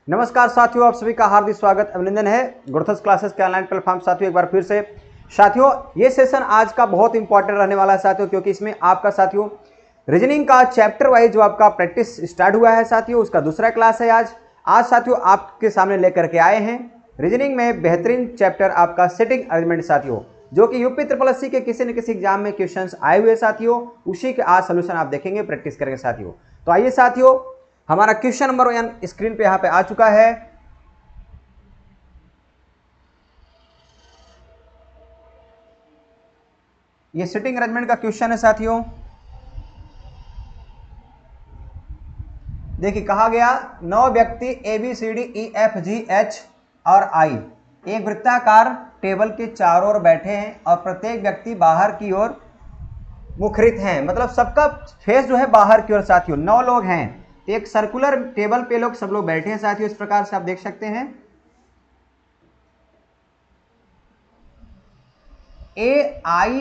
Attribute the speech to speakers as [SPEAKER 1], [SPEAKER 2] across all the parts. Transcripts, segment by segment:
[SPEAKER 1] नमस्कार साथियों, आप सभी का हार्दिक स्वागत अभिनंदन है गुरथस क्लासेस के ऑनलाइन प्लेटफॉर्म। साथियों एक बार फिर से साथियों ये सेशन आज का बहुत इंपॉर्टेंट रहने वाला है साथियों, क्योंकि इसमें आपका साथियों रीजनिंग का चैप्टर वाइज जो आपका प्रैक्टिस स्टार्ट हुआ है साथियों, उसका दूसरा क्लास है आज साथियों आपके सामने लेकर के आए हैं रीजनिंग में बेहतरीन चैप्टर आपका सेटिंग अरेंजमेंट साथियों, जो कि यूपी SSC के किसी न किसी एग्जाम में क्वेश्चंस आए हुए साथियों, उसी के आज सोल्यूशन आप देखेंगे, प्रैक्टिस करेंगे साथियों। तो आइए साथियों, हमारा क्वेश्चन नंबर 1 स्क्रीन पे यहां पे आ चुका है। ये सिटिंग अरेंजमेंट का क्वेश्चन है साथियों। देखिए कहा गया 9 व्यक्ति ABCDEFGH और I एक वृत्ताकार टेबल के चारों ओर बैठे हैं और प्रत्येक व्यक्ति बाहर की ओर मुखरित हैं, मतलब सबका फेस जो है बाहर की ओर साथियों। 9 लोग हैं, एक सर्कुलर टेबल पे लोग सब लोग बैठे हैं साथियों, इस प्रकार से आप देख सकते हैं। ए आई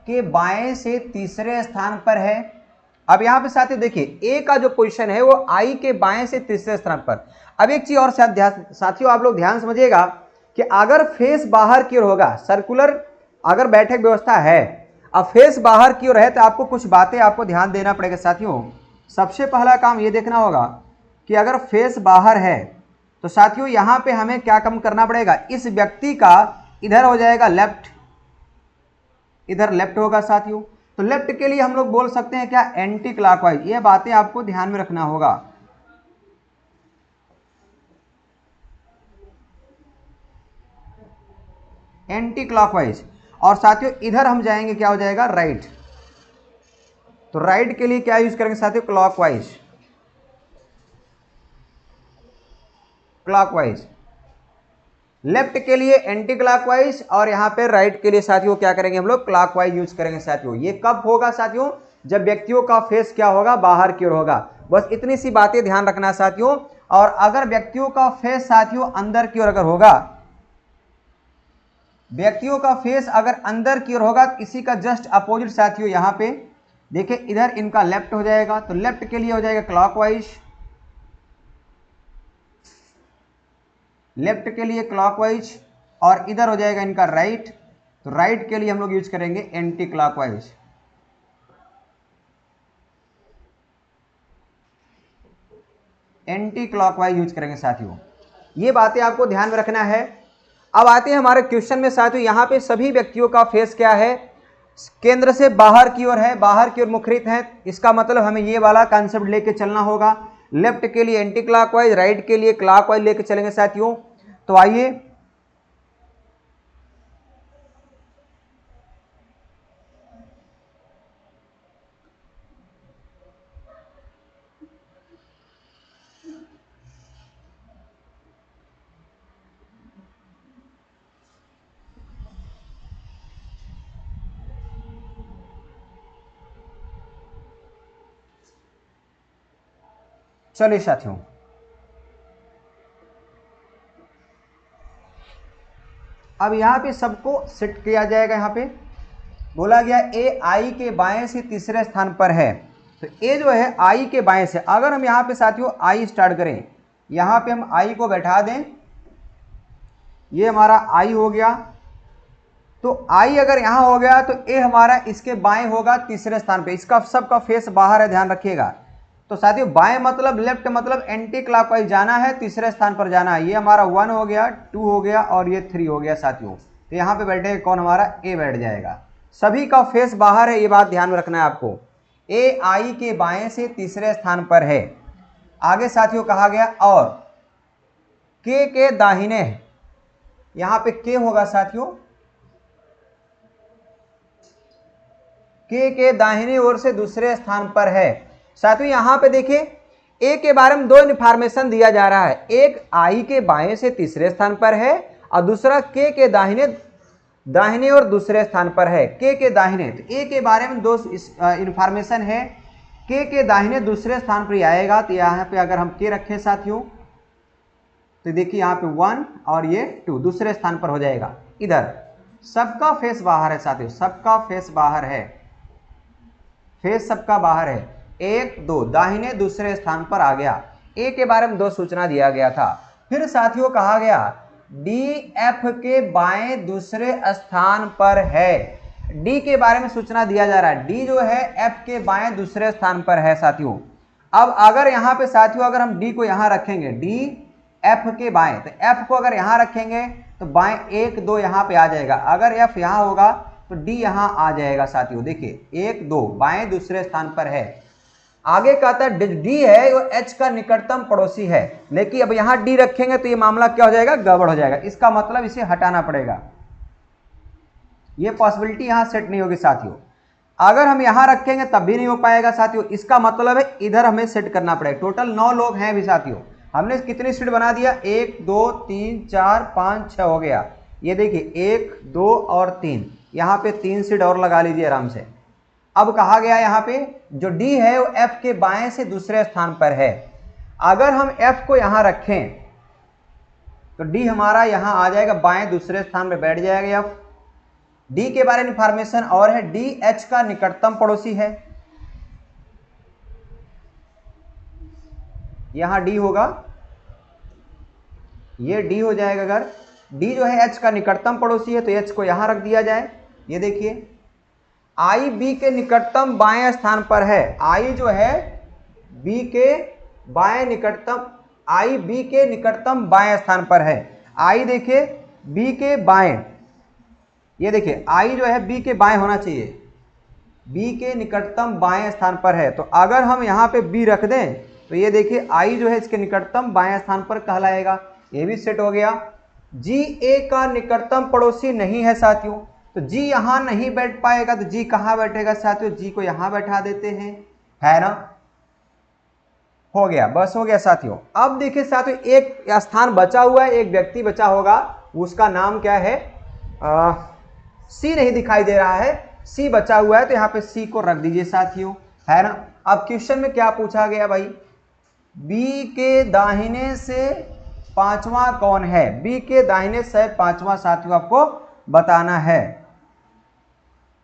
[SPEAKER 1] के बाएं से तीसरे स्थान पर है। अब यहां पे साथियों देखिए ए का जो पोजीशन है वो आई के बाएं से तीसरे स्थान पर। अब एक चीज और साथियों आप लोग ध्यान समझिएगा कि अगर फेस बाहर की ओर होगा, सर्कुलर अगर बैठक व्यवस्था है, अब फेस बाहर की ओर है, तो आपको कुछ बातें आपको ध्यान देना पड़ेगा साथियों। सबसे पहला काम ये देखना होगा कि अगर फेस बाहर है तो साथियों यहां पे हमें क्या कम करना पड़ेगा, इस व्यक्ति का इधर हो जाएगा लेफ्ट, इधर लेफ्ट होगा साथियों। तो लेफ्ट के लिए हम लोग बोल सकते हैं क्या, एंटी क्लॉकवाइज। ये बातें आपको ध्यान में रखना होगा। Anti clockwise. और साथियों इधर हम जाएंगे, क्या हो जाएगा, राइट। तो राइट के लिए क्या यूज करेंगे साथियों, क्लॉकवाइज। क्लॉकवाइज लेफ्ट के लिए एंटी क्लॉकवाइज, और यहां पे राइट के लिए साथियों क्या करेंगे हम लोग, क्लॉकवाइज यूज करेंगे साथियों। ये कब होगा साथियों, जब व्यक्तियों का फेस क्या होगा, बाहर की ओर होगा। बस इतनी सी बातें ध्यान रखना साथियों। और अगर व्यक्तियों का फेस साथियों अंदर की ओर अगर होगा, व्यक्तियों का फेस अगर अंदर की ओर होगा, किसी का जस्ट अपोजिट साथियों यहां पे देखिए, इधर इनका लेफ्ट हो जाएगा, तो लेफ्ट के लिए हो जाएगा क्लॉकवाइज, लेफ्ट के लिए क्लॉकवाइज, और इधर हो जाएगा इनका राइट। तो राइट के लिए हम लोग यूज करेंगे anti clockwise. Anti clockwise use करेंगे साथियों। ये बातें आपको ध्यान में रखना है। अब आते हैं हमारे क्वेश्चन में साथियों, यहां पे सभी व्यक्तियों का फेस क्या है, केंद्र से बाहर की ओर है, बाहर की ओर मुखरित है। इसका मतलब हमें ये वाला कॉन्सेप्ट लेके चलना होगा। लेफ्ट के लिए एंटी क्लॉकवाइज, राइट के लिए क्लॉकवाइज लेके चलेंगे साथियों। तो आइए चलिए साथियों, अब यहां पे सबको सेट किया जाएगा। यहां पे बोला गया ए आई के बाएं से तीसरे स्थान पर है। तो ए जो है आई के बाएं से, अगर हम यहां पे साथियों आई स्टार्ट करें, यहां पे हम आई को बैठा दें, ये हमारा आई हो गया। तो आई अगर यहां हो गया तो ए हमारा इसके बाएं होगा तीसरे स्थान पे। इसका सबका फेस बाहर है, ध्यान रखिएगा। तो साथियों बाएं मतलब लेफ्ट, मतलब एंटी क्लॉकवाइज जाना है, तीसरे स्थान पर जाना है। ये हमारा 1 हो गया, 2 हो गया, और ये 3 हो गया साथियों। तो यहां पे बैठे कौन, हमारा ए बैठ जाएगा। सभी का फेस बाहर है, ये बात ध्यान में रखना है आपको। ए आई के बाएं से तीसरे स्थान पर है। आगे साथियों कहा गया और के दाहिने, यहां पे के होगा साथियों, के दाहिने ओर से दूसरे स्थान पर है। साथियों यहां पे देखिए ए के बारे में 2 इन्फॉर्मेशन दिया जा रहा है, एक आई के बाएं से तीसरे स्थान पर है, और दूसरा के दाहिने और दूसरे स्थान पर है। के दाहिने, तो ए के बारे में 2 इन्फॉर्मेशन है, के दाहिने दूसरे स्थान पर ही आएगा। तो यहां पे अगर हम के रखें साथियों, तो देखिए यहां पे 1 और ये 2 दूसरे स्थान पर हो जाएगा। इधर सबका फेस बाहर है साथियों, सबका फेस बाहर है, फेस सबका बाहर है। 1 2 दाहिने दूसरे स्थान पर आ गया। ए के बारे में 2 सूचना दिया गया था। फिर साथियों कहा गया डी एफ के बाएं दूसरे स्थान पर है। डी के बारे में सूचना दिया जा रहा है, डी जो है एफ के बाएं दूसरे स्थान पर है साथियों। अब अगर यहां पे साथियों अगर हम डी को यहां रखेंगे, डी एफ के बाएं, तो एफ को अगर यहां रखेंगे तो बाएं 1 2 यहां पे आ जाएगा। अगर एफ यहां होगा तो डी यहां आ जाएगा साथियों। देखिए 1 2 बाएं दूसरे स्थान पर है। आगे कहता है डी है वो एच का निकटतम पड़ोसी है, लेकिन अब यहां डी रखेंगे तो ये मामला क्या हो जाएगा, गड़बड़ हो जाएगा। इसका मतलब इसे हटाना पड़ेगा, ये पॉसिबिलिटी यहां सेट नहीं होगी साथियों। अगर हम यहां रखेंगे तब भी नहीं हो पाएगा साथियों। इसका मतलब है इधर हमें सेट करना पड़ेगा। टोटल 9 लोग हैं भी साथियों। हमने कितनी सीट बना दिया, 1 2 3 4 5 6 हो गया। ये देखिए 1 2 और 3, यहां पे 3 सीट और लगा लीजिए आराम से। अब कहा गया यहां पे जो डी है वो एफ के बाएं से दूसरे स्थान पर है। अगर हम एफ को यहां रखें तो डी हमारा यहां आ जाएगा, बाएं दूसरे स्थान पर बैठ जाएगा एफ। डी के बारे में इंफॉर्मेशन और है, डी एच का निकटतम पड़ोसी है। यहां डी होगा, ये डी हो जाएगा। अगर डी जो है एच का निकटतम पड़ोसी है तो एच को यहां रख दिया जाए। ये देखिए आई बी के निकटतम बाएं स्थान पर है। आई जो है बी के बाएं निकटतम, आई बी के निकटतम बाएं स्थान पर है। आई देखिए बी के बाएं, ये देखिए आई जो है बी के बाएं होना चाहिए, बी के निकटतम बाएं स्थान पर है। तो अगर हम यहाँ पे बी रख दें तो ये देखिए आई जो है इसके निकटतम बाएं स्थान पर कहलाएगा। ये भी सेट हो गया। जी ए का निकटतम पड़ोसी नहीं है साथियों, तो जी यहां नहीं बैठ पाएगा तो जी कहां बैठेगा साथियों, जी को यहां बैठा देते हैं, है ना। हो गया, बस हो गया साथियों। अब देखिए साथियों एक स्थान बचा हुआ है, एक व्यक्ति बचा होगा, उसका नाम क्या है, सी नहीं दिखाई दे रहा है, सी बचा हुआ है तो यहाँ पे सी को रख दीजिए साथियों, है ना। अब क्वेश्चन में क्या पूछा गया भाई, बी के दाहिने से पांचवा कौन है, बी के दाहिने से पांचवा साथियों आपको बताना है।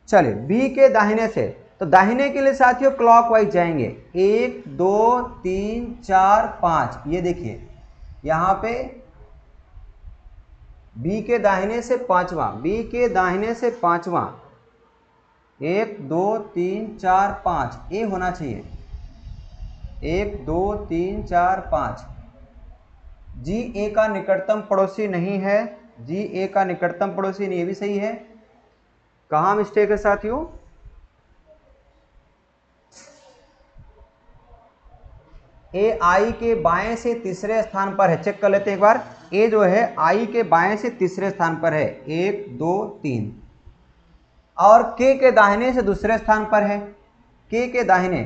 [SPEAKER 1] चलिए बी के दाहिने से, तो दाहिने के लिए साथियों क्लॉकवाइज जाएंगे, 1 2 3 4 5। ये देखिए यहां पे बी के दाहिने से पांचवा, बी के दाहिने से पांचवा, 1 2 3 4 5, ए होना चाहिए, 1 2 3 4 5। जी ए का निकटतम पड़ोसी नहीं है, जी ए का निकटतम पड़ोसी नहीं, ये भी सही है। कहां मिस्टेक है साथियों, ए आई के बाएं से तीसरे स्थान पर है। चेक कर लेते हैं एक बार, ए जो है आई के बाएं से तीसरे स्थान पर है, 1 2 3। और के दाहिने से दूसरे स्थान पर है, के दाहिने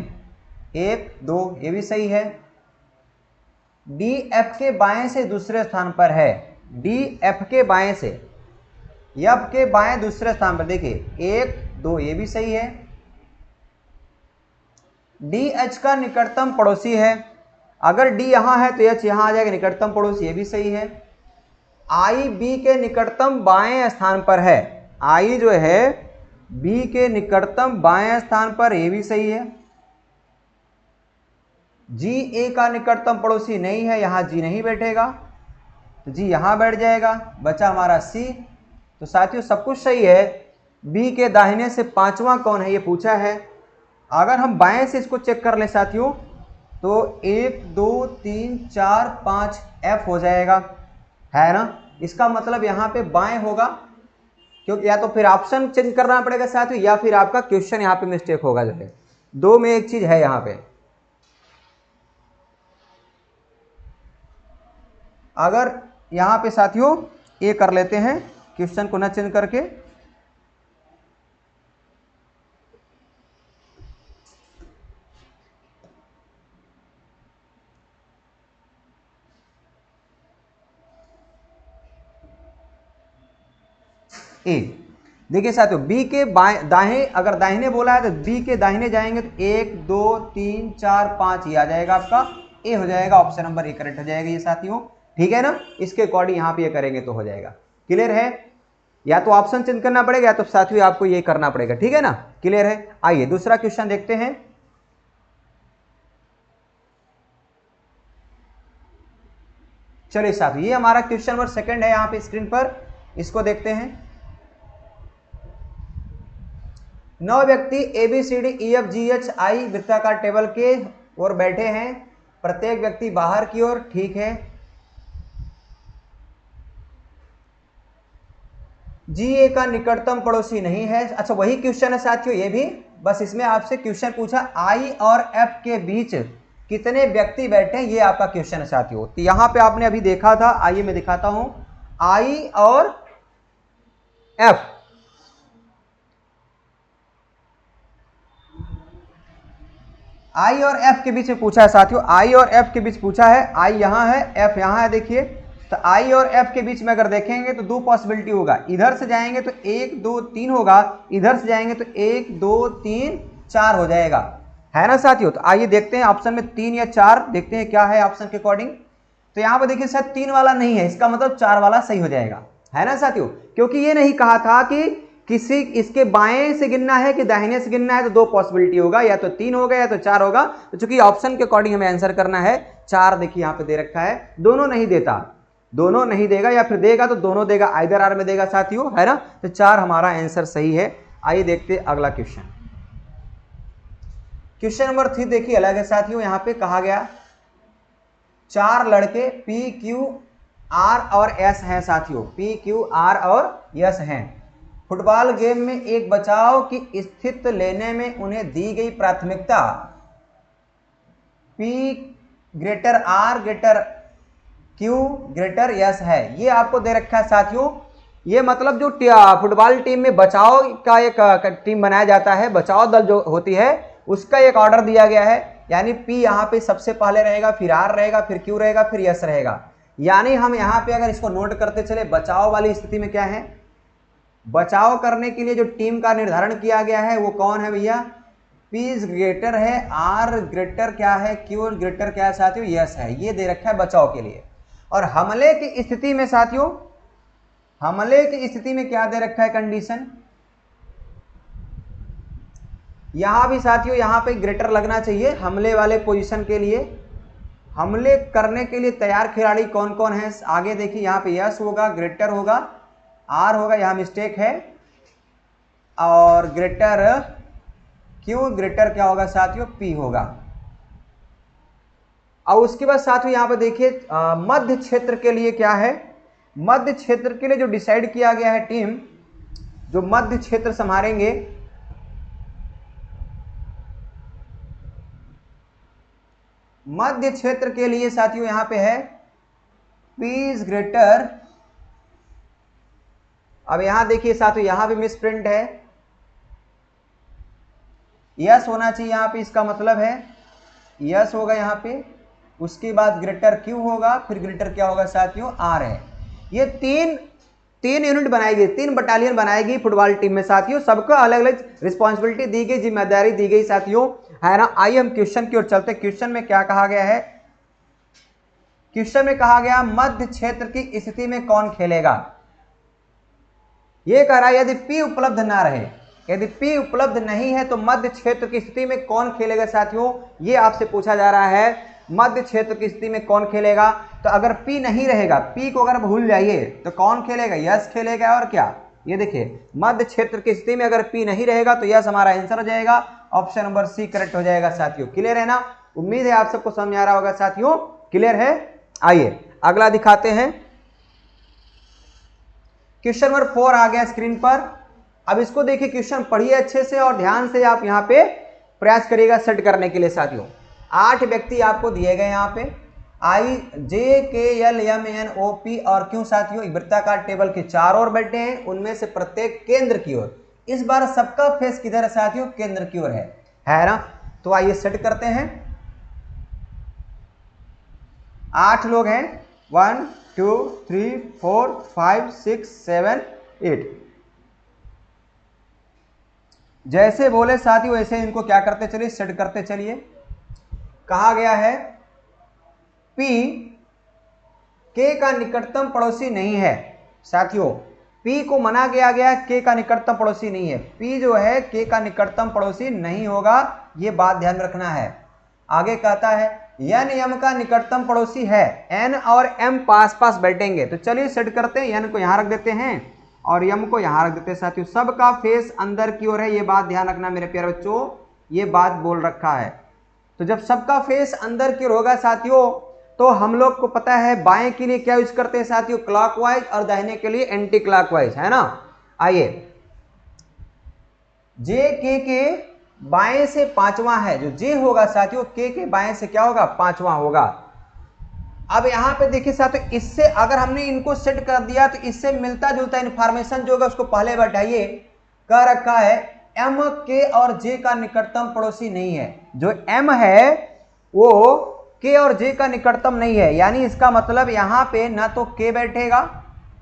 [SPEAKER 1] 1 2, ये भी सही है। डी एफ के बाएं से दूसरे स्थान पर है, डी एफ के बाएं से, एफ के बाएं दूसरे स्थान पर, देखिए 1 2, ये भी सही है। डी एच का निकटतम पड़ोसी है, अगर डी यहां है तो एच यहां आ जाएगा, निकटतम पड़ोसी, ये भी सही है। आई बी के निकटतम बाएं स्थान पर है, आई जो है बी के निकटतम बाएं स्थान पर, ये भी सही है। जी ए का निकटतम पड़ोसी नहीं है, यहां जी नहीं बैठेगा तो जी यहां बैठ जाएगा, बचा हमारा सी। तो साथियों सब कुछ सही है। बी के दाहिने से पांचवा कौन है ये पूछा है। अगर हम बाएं से इसको चेक कर लें साथियों तो 1 2 3 4 5 एफ हो जाएगा, है ना। इसका मतलब यहाँ पे बाएं होगा, क्योंकि या तो फिर ऑप्शन चेंज करना पड़ेगा साथियों, या फिर आपका क्वेश्चन यहाँ पे मिस्टेक होगा, जो है दो में एक चीज है यहाँ पे। अगर यहाँ पे साथियों ए कर लेते हैं, क्वेश्चन को न चेंज करके, ए देखिए साथियों बी के दाहिने, अगर दाहिने बोला है तो बी के दाहिने जाएंगे तो 1 2 3 4 5 ये आ जाएगा, आपका ए हो जाएगा, ऑप्शन नंबर ए करेक्ट हो जाएगा ये साथियों, ठीक है ना। इसके अकॉर्डिंग यहाँ पे ये करेंगे तो हो जाएगा। क्लियर है, या तो ऑप्शन चेंज करना पड़ेगा या तो साथियों आपको ये करना पड़ेगा, ठीक है ना। क्लियर है, आइए दूसरा क्वेश्चन देखते हैं। चलिए साथ ये हमारा क्वेश्चन नंबर सेकंड है यहाँ पे स्क्रीन पर, इसको देखते हैं। 9 व्यक्ति ABCDEFGHI वृत्ताकार टेबल के ओर बैठे हैं, प्रत्येक व्यक्ति बाहर की ओर, ठीक है। GA का निकटतम पड़ोसी नहीं है। अच्छा वही क्वेश्चन है साथियों ये भी, बस इसमें आपसे क्वेश्चन पूछा I और F के बीच कितने व्यक्ति बैठे हैं, ये आपका क्वेश्चन है साथियों। तो यहां पे आपने अभी देखा था, आइए मैं दिखाता हूं, I और F, I और F के बीच में पूछा है साथियों, I और F के बीच पूछा है। I यहां है, F यहां है, देखिए। तो I और F के बीच में अगर देखेंगे तो 2 पॉसिबिलिटी होगा, इधर से जाएंगे तो 1 2 3 होगा, इधर से जाएंगे तो 1 2 3 4 हो जाएगा, है ना साथियों। तो आइए देखते हैं ऑप्शन में 3 या 4, देखते हैं क्या है ऑप्शन के अकॉर्डिंग। तो यहां पर देखिए शायद 3 वाला नहीं है, इसका मतलब 4 वाला सही हो जाएगा, है ना साथियों। क्योंकि ये नहीं कहा था कि किसी इसके बाएं से गिनना है कि दाहिने से गिनना है, तो 2 पॉसिबिलिटी होगा, या तो 3 होगा या तो 4 होगा। तो चूंकि ऑप्शन के अकॉर्डिंग हमें आंसर करना है, 4 देखिए यहां पे दे रखा है, दोनों नहीं देता, दोनों नहीं देगा, या फिर देगा तो दोनों देगा, आइदर आर में देगा साथियों, है ना। तो 4 हमारा आंसर सही है। आइए देखते हैं अगला क्वेश्चन। क्वेश्चन नंबर 3 देखिए अलग है साथियों। यहां पे कहा गया 4 लड़के PQR और S हैं साथियों, PQR और S हैं। फुटबॉल गेम में एक बचाव की स्थिति लेने में उन्हें दी गई प्राथमिकता P greater R greater Q greater S है। ये आपको दे रखा है साथियों। ये मतलब जो फुटबॉल टीम में बचाव का एक टीम बनाया जाता है, बचाव दल जो होती है, उसका एक ऑर्डर दिया गया है। यानी P यहाँ पे सबसे पहले रहेगा, फिर R रहेगा, फिर Q रहेगा, फिर S रहेगा। यानी हम यहाँ पे अगर इसको नोट करते चले, बचाव वाली स्थिति में क्या है, बचाव करने के लिए जो टीम का निर्धारण किया गया है वो कौन है भैया, P ग्रेटर है, R ग्रेटर क्या है, Q ग्रेटर क्या है साथियों, S है। ये दे रखा है बचाव के लिए। और हमले की स्थिति में साथियों, हमले की स्थिति में क्या दे रखा है कंडीशन, यहां भी साथियों यहां पे ग्रेटर लगना चाहिए हमले वाले पोजीशन के लिए। हमले करने के लिए तैयार खिलाड़ी कौन कौन है, आगे देखिए यहां पे S होगा, ग्रेटर होगा, R होगा, यहां मिस्टेक है, और ग्रेटर Q ग्रेटर क्या होगा साथियों, P होगा। और उसके बाद साथियों यहां पे देखिए मध्य क्षेत्र के लिए क्या है, मध्य क्षेत्र के लिए जो डिसाइड किया गया है टीम, जो मध्य क्षेत्र संभालेंगे, मध्य क्षेत्र के लिए साथियों यहां पे है P इज ग्रेटर। अब यहां देखिए साथियों यहां भी मिस प्रिंट है, यस होना चाहिए यहां पे, इसका मतलब है यस होगा यहां पे, उसके बाद ग्रेटर Q होगा, फिर ग्रेटर क्या होगा साथियों, R है। ये तीन यूनिट बनाएगी, 3 बटालियन बनाएगी फुटबॉल टीम में साथियों, सबको अलग अलग रिस्पॉन्सिबिलिटी दी गई, जिम्मेदारी दी गई साथियों, है ना। आइए हम क्वेश्चन की ओर चलते। क्वेश्चन में क्या कहा गया है, क्वेश्चन में कहा गया मध्य क्षेत्र की स्थिति में कौन खेलेगा। यह कह रहा है यदि P उपलब्ध ना रहे, यदि P उपलब्ध नहीं है तो मध्य क्षेत्र की स्थिति में कौन खेलेगा साथियों, ये आपसे पूछा जा रहा है। मध्य क्षेत्र की स्थिति में कौन खेलेगा, तो अगर P नहीं रहेगा, P को अगर भूल जाइए तो कौन खेलेगा, यस खेलेगा, और क्या, ये देखिए मध्य क्षेत्र की स्थिति में अगर P नहीं रहेगा तो यस हमारा आंसर हो जाएगा, ऑप्शन नंबर C करेक्ट हो जाएगा साथियों। क्लियर है ना, उम्मीद है आप सबको समझ आ रहा होगा साथियों, क्लियर है। आइए अगला दिखाते हैं। क्वेश्चन नंबर 4 आ गया स्क्रीन पर। अब इसको देखिए, क्वेश्चन पढ़िए अच्छे से और ध्यान से आप यहां पे प्रयास करिएगा सेट करने के लिए साथियों। 8 व्यक्ति आपको दिए गए यहां पे, IJKLMNOP और Q साथियों वृत्ताकार टेबल के चारों ओर बैठे हैं, उनमें से प्रत्येक केंद्र की ओर। इस बार सबका फेस किधर है साथियों, केंद्र की ओर है ना। तो आइए सेट करते हैं। 8 लोग हैं, 1 2 3 4 5 6 7 8। जैसे बोले साथियों वैसे इनको क्या करते चलिए, सेट करते चलिए। कहा गया है P K का निकटतम पड़ोसी नहीं है साथियों, P को मना किया गया, K का निकटतम पड़ोसी नहीं है। P जो है K का निकटतम पड़ोसी नहीं होगा, ये बात ध्यान रखना है। आगे कहता है n m का निकटतम पड़ोसी है, n और m पास पास बैठेंगे, तो चलिए सेट करते हैं, n को यहाँ रख देते हैं और m को यहाँ रख देते हैं। साथियों सबका फेस अंदर की ओर है, ये बात ध्यान रखना मेरे प्यारे बच्चों, ये बात बोल रखा है। तो जब सबका फेस अंदर की ओर होगा साथियों, तो हम लोग को पता है बाएं के लिए क्या यूज करते हैं साथियों, क्लॉकवाइज, और दाहिने के लिए एंटी क्लॉकवाइज, है ना। आइए, जे के बाएं से पांचवा है, जो जे होगा साथियों के बाएं से क्या होगा, पांचवा होगा। अब यहां पे देखिए साथियों, इससे अगर हमने इनको सेट कर दिया तो इससे मिलता जुलता इंफॉर्मेशन जो होगा उसको पहले बैठाइए। कह रखा है एम के और जे का निकटतम पड़ोसी नहीं है। जो एम है वो के और जे का निकटतम नहीं है, यानी इसका मतलब यहां पे ना तो के बैठेगा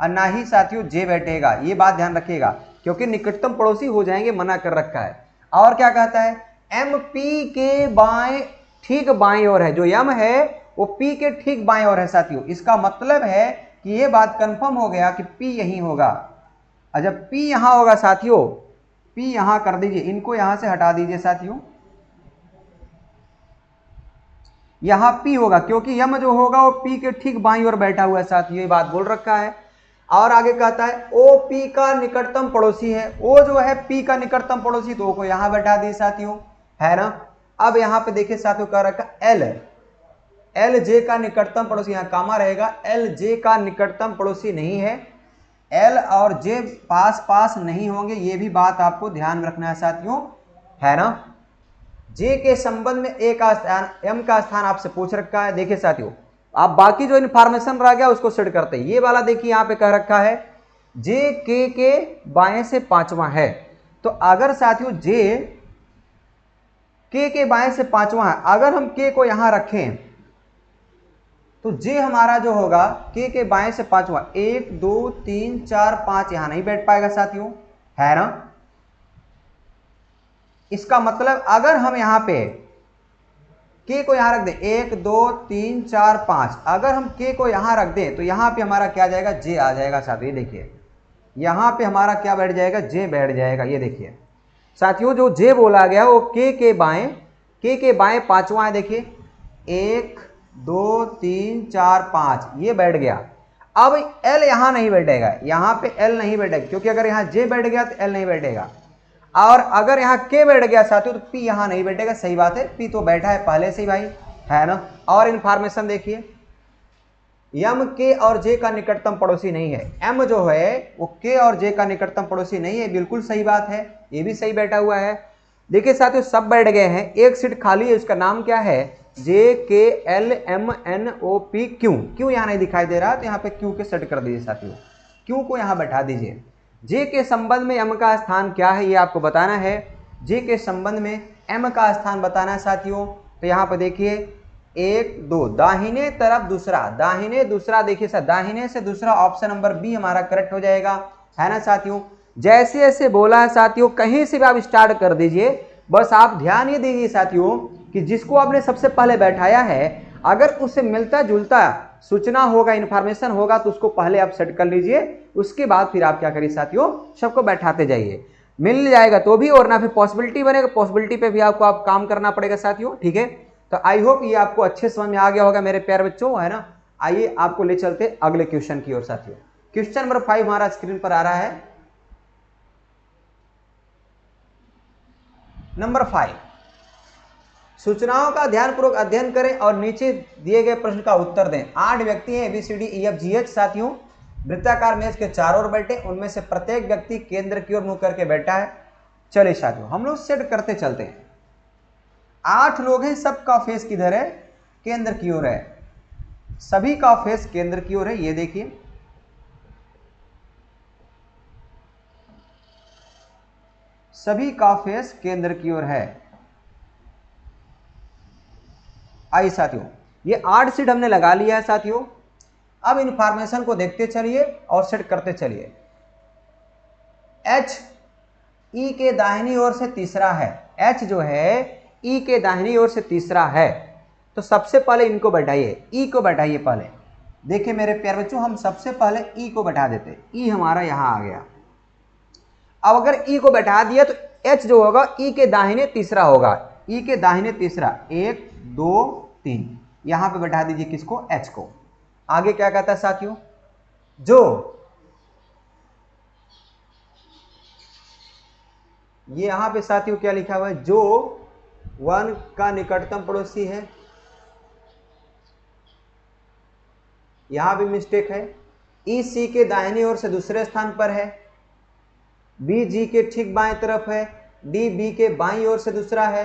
[SPEAKER 1] और ना ही साथियों जे बैठेगा, ये बात ध्यान रखिएगा, क्योंकि निकटतम पड़ोसी हो जाएंगे, मना कर रखा है। और क्या कहता है, एम पी के बाएं ठीक बाएं ओर है, जो एम है वो पी के ठीक बाएं ओर है साथियों। इसका मतलब है कि ये बात कंफर्म हो गया कि पी यहीं होगा। और जब पी यहां होगा साथियों, पी यहां कर दीजिए, इनको यहां से हटा दीजिए साथियों, यहां पी होगा क्योंकि यम जो होगा वो पी के ठीक बाईं ओर बैठा हुआ है साथियों, ये बात बोल रखा है। और आगे कहता है ओ पी का निकटतम पड़ोसी है, ओ जो है पी का निकटतम पड़ोसी, तो को यहां बैठा दिए साथियों, है ना। अब यहां पे देखिए साथियों कह रखा एल, एल जे का निकटतम पड़ोसी, यहां कामा रहेगा, एल जे का निकटतम पड़ोसी नहीं है, एल और जे पास पास नहीं होंगे, ये भी बात आपको ध्यान रखना है साथियों, है ना। जे के संबंध में ए का स्थान, एम का स्थान आपसे पूछ रखा है। देखिए साथियों, आप बाकी जो इन्फॉर्मेशन रह गया उसको सेट करते हैं। ये वाला देखिए यहां पे कह रखा है जे के बाएं से पांचवा है, तो अगर साथियों जे के बाएं से पांचवा है, अगर हम के को यहां रखें तो जे हमारा जो होगा के बाएं से पांचवा, 1 2 3 4 5 यहां नहीं बैठ पाएगा साथियों, है ना। इसका मतलब अगर हम यहां पे के को यहां रख दें, 1 2 3 4 5, अगर हम के को यहां रख दें तो यहां पे हमारा क्या आ जाएगा, जे आ जाएगा साथियों। ये देखिए यहां पे हमारा क्या बैठ जाएगा, जे बैठ जाएगा। ये देखिए साथियों, जो जे बोला गया वो के बाएं पांचवा है। देखिए 1 2 3 4 5 ये बैठ गया। अब एल यहां नहीं बैठेगा, यहां पे एल नहीं बैठेगा, क्योंकि अगर यहां जे बैठ गया तो एल नहीं बैठेगा। और अगर यहाँ के बैठ गया साथियों तो पी यहां नहीं बैठेगा। सही बात है, पी तो बैठा है पहले से ही भाई, है ना। और इंफॉर्मेशन देखिए, एम के और जे का निकटतम पड़ोसी नहीं है, एम जो है वो के और जे का निकटतम पड़ोसी नहीं है, बिल्कुल सही बात है, ये भी सही बैठा हुआ है। देखिए साथियों सब बैठ गए हैं, एक सीट खाली है, उसका नाम क्या है, J K L M N O P Q. Q यहाँ नहीं दिखाई दे रहा तो यहाँ पे क्यू के सेट कर दीजिए साथियों, क्यू को यहाँ बैठा दीजिए। जे के संबंध में एम का स्थान क्या है ये आपको बताना है, जे के संबंध में एम का स्थान बताना है साथियों। तो यहाँ पर देखिए 1 2 दाहिने तरफ दूसरा, दाहिने दूसरा, देखिए सर दाहिने से दूसरा, ऑप्शन नंबर बी हमारा करेक्ट हो जाएगा, है ना साथियों। जैसे जैसे बोला है साथियों, कहीं से भी आप स्टार्ट कर दीजिए, बस आप ध्यान ये दीजिए साथियों कि जिसको आपने सबसे पहले बैठाया है अगर उससे मिलता जुलता सूचना होगा, इंफॉर्मेशन होगा, तो उसको पहले आप सेट कर लीजिए, उसके बाद फिर आप क्या करिए साथियों, सबको बैठाते जाइए, मिल जाएगा तो भी, और ना फिर पॉसिबिलिटी बनेगा, पॉसिबिलिटी पे भी आपको आप काम करना पड़ेगा साथियों, ठीक है। तो आई होप ये आपको अच्छे समझ में आ गया होगा मेरे प्यारे बच्चों, है ना। आइए आपको ले चलते अगले क्वेश्चन की ओर साथियों। क्वेश्चन नंबर 5 हमारा स्क्रीन पर आ रहा है। नंबर 5, सूचनाओं का ध्यानपूर्वक अध्ययन करें और नीचे दिए गए प्रश्न का उत्तर दें। 8 व्यक्ति हैं, ABCDEFGH साथियों, वृत्ताकार मेज के चारों ओर बैठे, उनमें से प्रत्येक व्यक्ति केंद्र की ओर मुंह करके बैठा है। चलिए साथियों हम लोग सेट करते चलते हैं। 8 लोग हैं, सबका फेस किधर है, केंद्र की ओर है, सभी का फेस केंद्र की ओर है। ये देखिए सभी का फेस केंद्र की ओर है। आइए साथियों, ये 8 सीट हमने लगा लिया है साथियों। अब इंफॉर्मेशन को देखते चलिए और सेट करते चलिए। H E के दाहिनी ओर से तीसरा है, H जो है E के दाहिनी ओर से तीसरा है, तो सबसे पहले इनको बैठाइए, E को बैठाइए पहले। देखिए मेरे प्यारे बच्चों, हम सबसे पहले E को बैठा देते, E हमारा यहां आ गया। अब अगर E को बैठा दिया तो H जो होगा E के दाहिने तीसरा होगा, E के दाहिने तीसरा, 1 2 3, यहां पे बैठा दीजिए किसको, H को। आगे क्या कहता है साथियों, जो ये यहां पे साथियों क्या लिखा हुआ है, जो 1 का निकटतम पड़ोसी है, यहां भी मिस्टेक है। ई सी के दाहिनी ओर से दूसरे स्थान पर है, बी जी के ठीक बाएं तरफ है, डी बी के बाईं ओर से दूसरा है,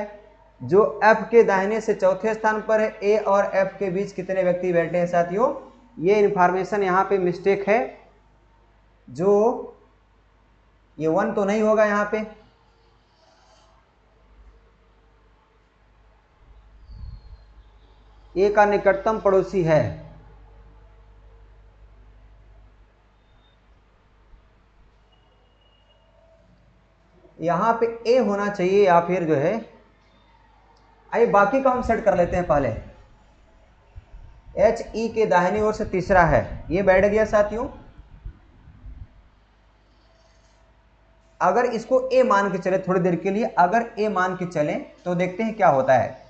[SPEAKER 1] जो एफ के दाहिने से चौथे स्थान पर है, ए और एफ के बीच कितने व्यक्ति बैठे हैं साथियों, ये इंफॉर्मेशन यहां पे मिस्टेक है। जो ये 1 तो नहीं होगा यहां पे, ए का निकटतम पड़ोसी है, यहां पे ए होना चाहिए या फिर जो है, आइए बाकी का हम सेट कर लेते हैं पहले। एच ई के दाहिनी ओर से तीसरा है, ये बैठ गया साथियों। अगर इसको ए मान के चले थोड़ी देर के लिए, अगर ए मान के चले तो देखते हैं क्या होता है।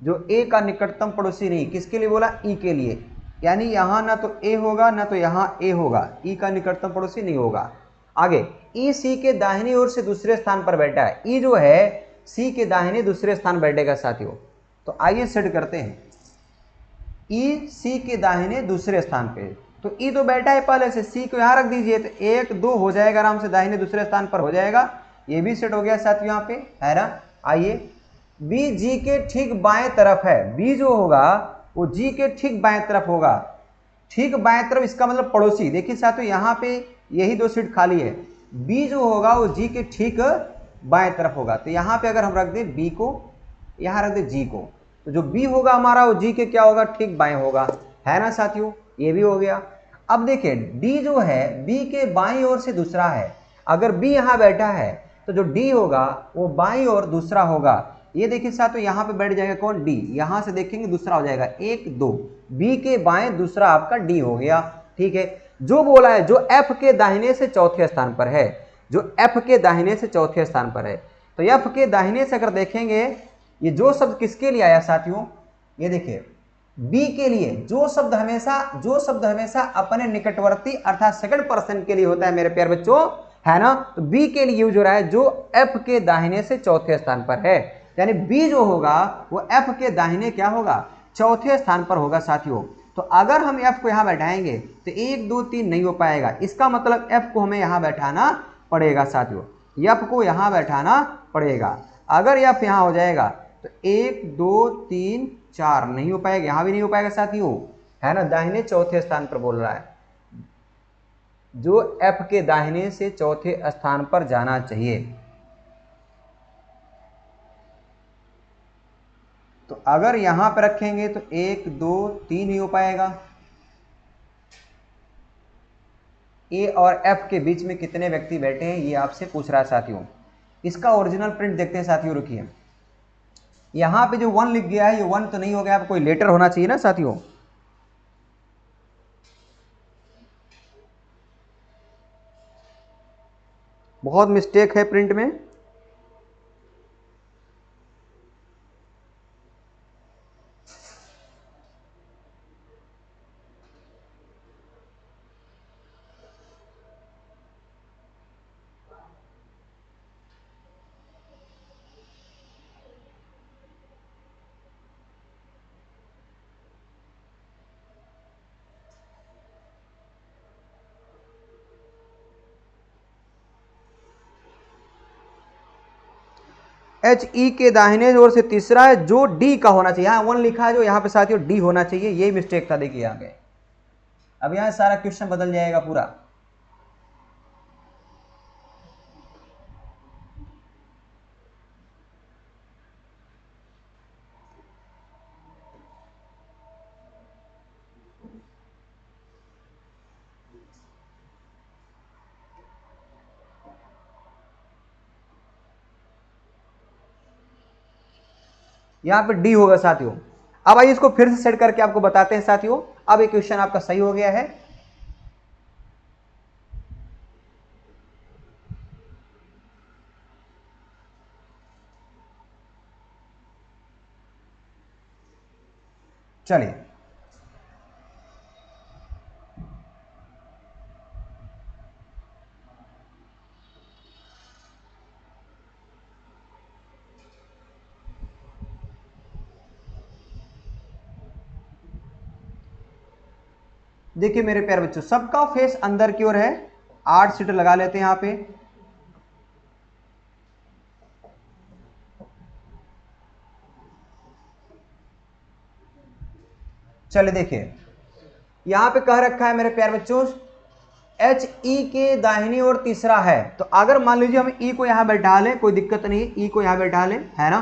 [SPEAKER 1] जो ए का निकटतम पड़ोसी नहीं, किसके लिए बोला, ई के लिए, यानी यहां ना तो ए होगा ना तो यहां ए होगा, ई का निकटतम पड़ोसी नहीं होगा। आगे ई सी के दाहिनी ओर से दूसरे स्थान पर बैठा है, ई जो है सी के दाहिने दूसरे स्थान बैठेगा साथियों। तो आइए सेट करते हैं, ई सी के दाहिने दूसरे स्थान पे, तो ई तो बैठा है पहले से, सी को यहां रख दीजिए तो 1 2 हो जाएगा आराम से, दाहिने दूसरे स्थान पर हो जाएगा, ये भी सेट हो गया साथियों यहाँ पे, है ना। आइए बी जी के ठीक बाएं तरफ है, बी जो होगा वो जी के ठीक बाएं तरफ होगा, ठीक बाएं तरफ इसका मतलब पड़ोसी। देखिए साथियों यहाँ पे यही 2 सीट खाली है, बी जो होगा वो जी के ठीक बाएं तरफ होगा, तो यहाँ पे अगर हम रख दें बी को, यहाँ रख दें जी को, तो जो बी होगा हमारा वो जी के क्या होगा, ठीक बाएं होगा, है ना साथियों, ये भी हो गया। अब देखिए डी जो है बी के बाईं ओर से दूसरा है, अगर बी यहाँ बैठा है तो जो डी होगा वो बाईं ओर दूसरा होगा। ये देखिए साथियों यहाँ पे बैठ जाएगा कौन, डी, यहां से देखेंगे दूसरा हो जाएगा 1 2, बी के बाएं दूसरा आपका डी हो गया, ठीक है। जो बोला है जो एफ के दाहिने से चौथे स्थान पर है, जो एफ के दाहिने से चौथे स्थान पर है, तो एफ के दाहिने से अगर देखेंगे ये जो शब्द किसके लिए आया साथियों, ये देखिए बी के लिए, जो शब्द हमेशा अपने निकटवर्ती अर्थात सेकंड पर्सन के लिए होता है मेरे प्यारे बच्चों, है ना। तो बी के लिए यूज हो रहा है जो एफ के दाहिने से चौथे स्थान पर है, यानी बी जो होगा वो एफ के दाहिने क्या होगा, चौथे स्थान पर होगा साथियों। तो अगर हम एफ को यहां बैठाएंगे तो 1 2 3 नहीं हो पाएगा, इसका मतलब एफ को हमें यहां बैठाना पड़ेगा साथियों, एफ को यहां बैठाना पड़ेगा। अगर एफ यहां हो जाएगा तो 1 2 3 4 नहीं हो पाएगा, यहां भी नहीं हो पाएगा साथियों, है ना, दाहिने चौथे स्थान पर बोल रहा है, जो एफ के दाहिने से चौथे स्थान पर जाना चाहिए। तो अगर यहां पर रखेंगे तो 1 2 3 ही हो पाएगा। ए और एफ के बीच में कितने व्यक्ति बैठे हैं ये आपसे पूछ रहा है साथियों। इसका ओरिजिनल प्रिंट देखते हैं साथियों, रुकिए। यहां पे जो 1 लिख गया है ये 1 तो नहीं हो गया, कोई लेटर होना चाहिए ना साथियों। बहुत मिस्टेक है प्रिंट में। एच ई के दाहिने ओर से तीसरा है जो डी का होना चाहिए, यहाँ 1 लिखा है जो यहाँ पे साथियों डी होना चाहिए, यही मिस्टेक था, देखिए यहाँ पे। अब यहाँ सारा क्वेश्चन बदल जाएगा पूरा। यहाँ पे डी होगा साथियों। अब आइए इसको फिर से सेट करके आपको बताते हैं साथियों। अब ये क्वेश्चन आपका सही हो गया है। चलिए देखिए मेरे प्यारे बच्चों, सबका फेस अंदर की ओर है, 8 सीट लगा लेते हैं यहां पे। चलिए देखिए यहां पे कह रखा है मेरे प्यारे बच्चों एच ई के दाहिनी ओर तीसरा है। तो अगर मान लीजिए हम ई को यहां बैठा लें, कोई दिक्कत नहीं, ई को यहां बैठा लें, है ना,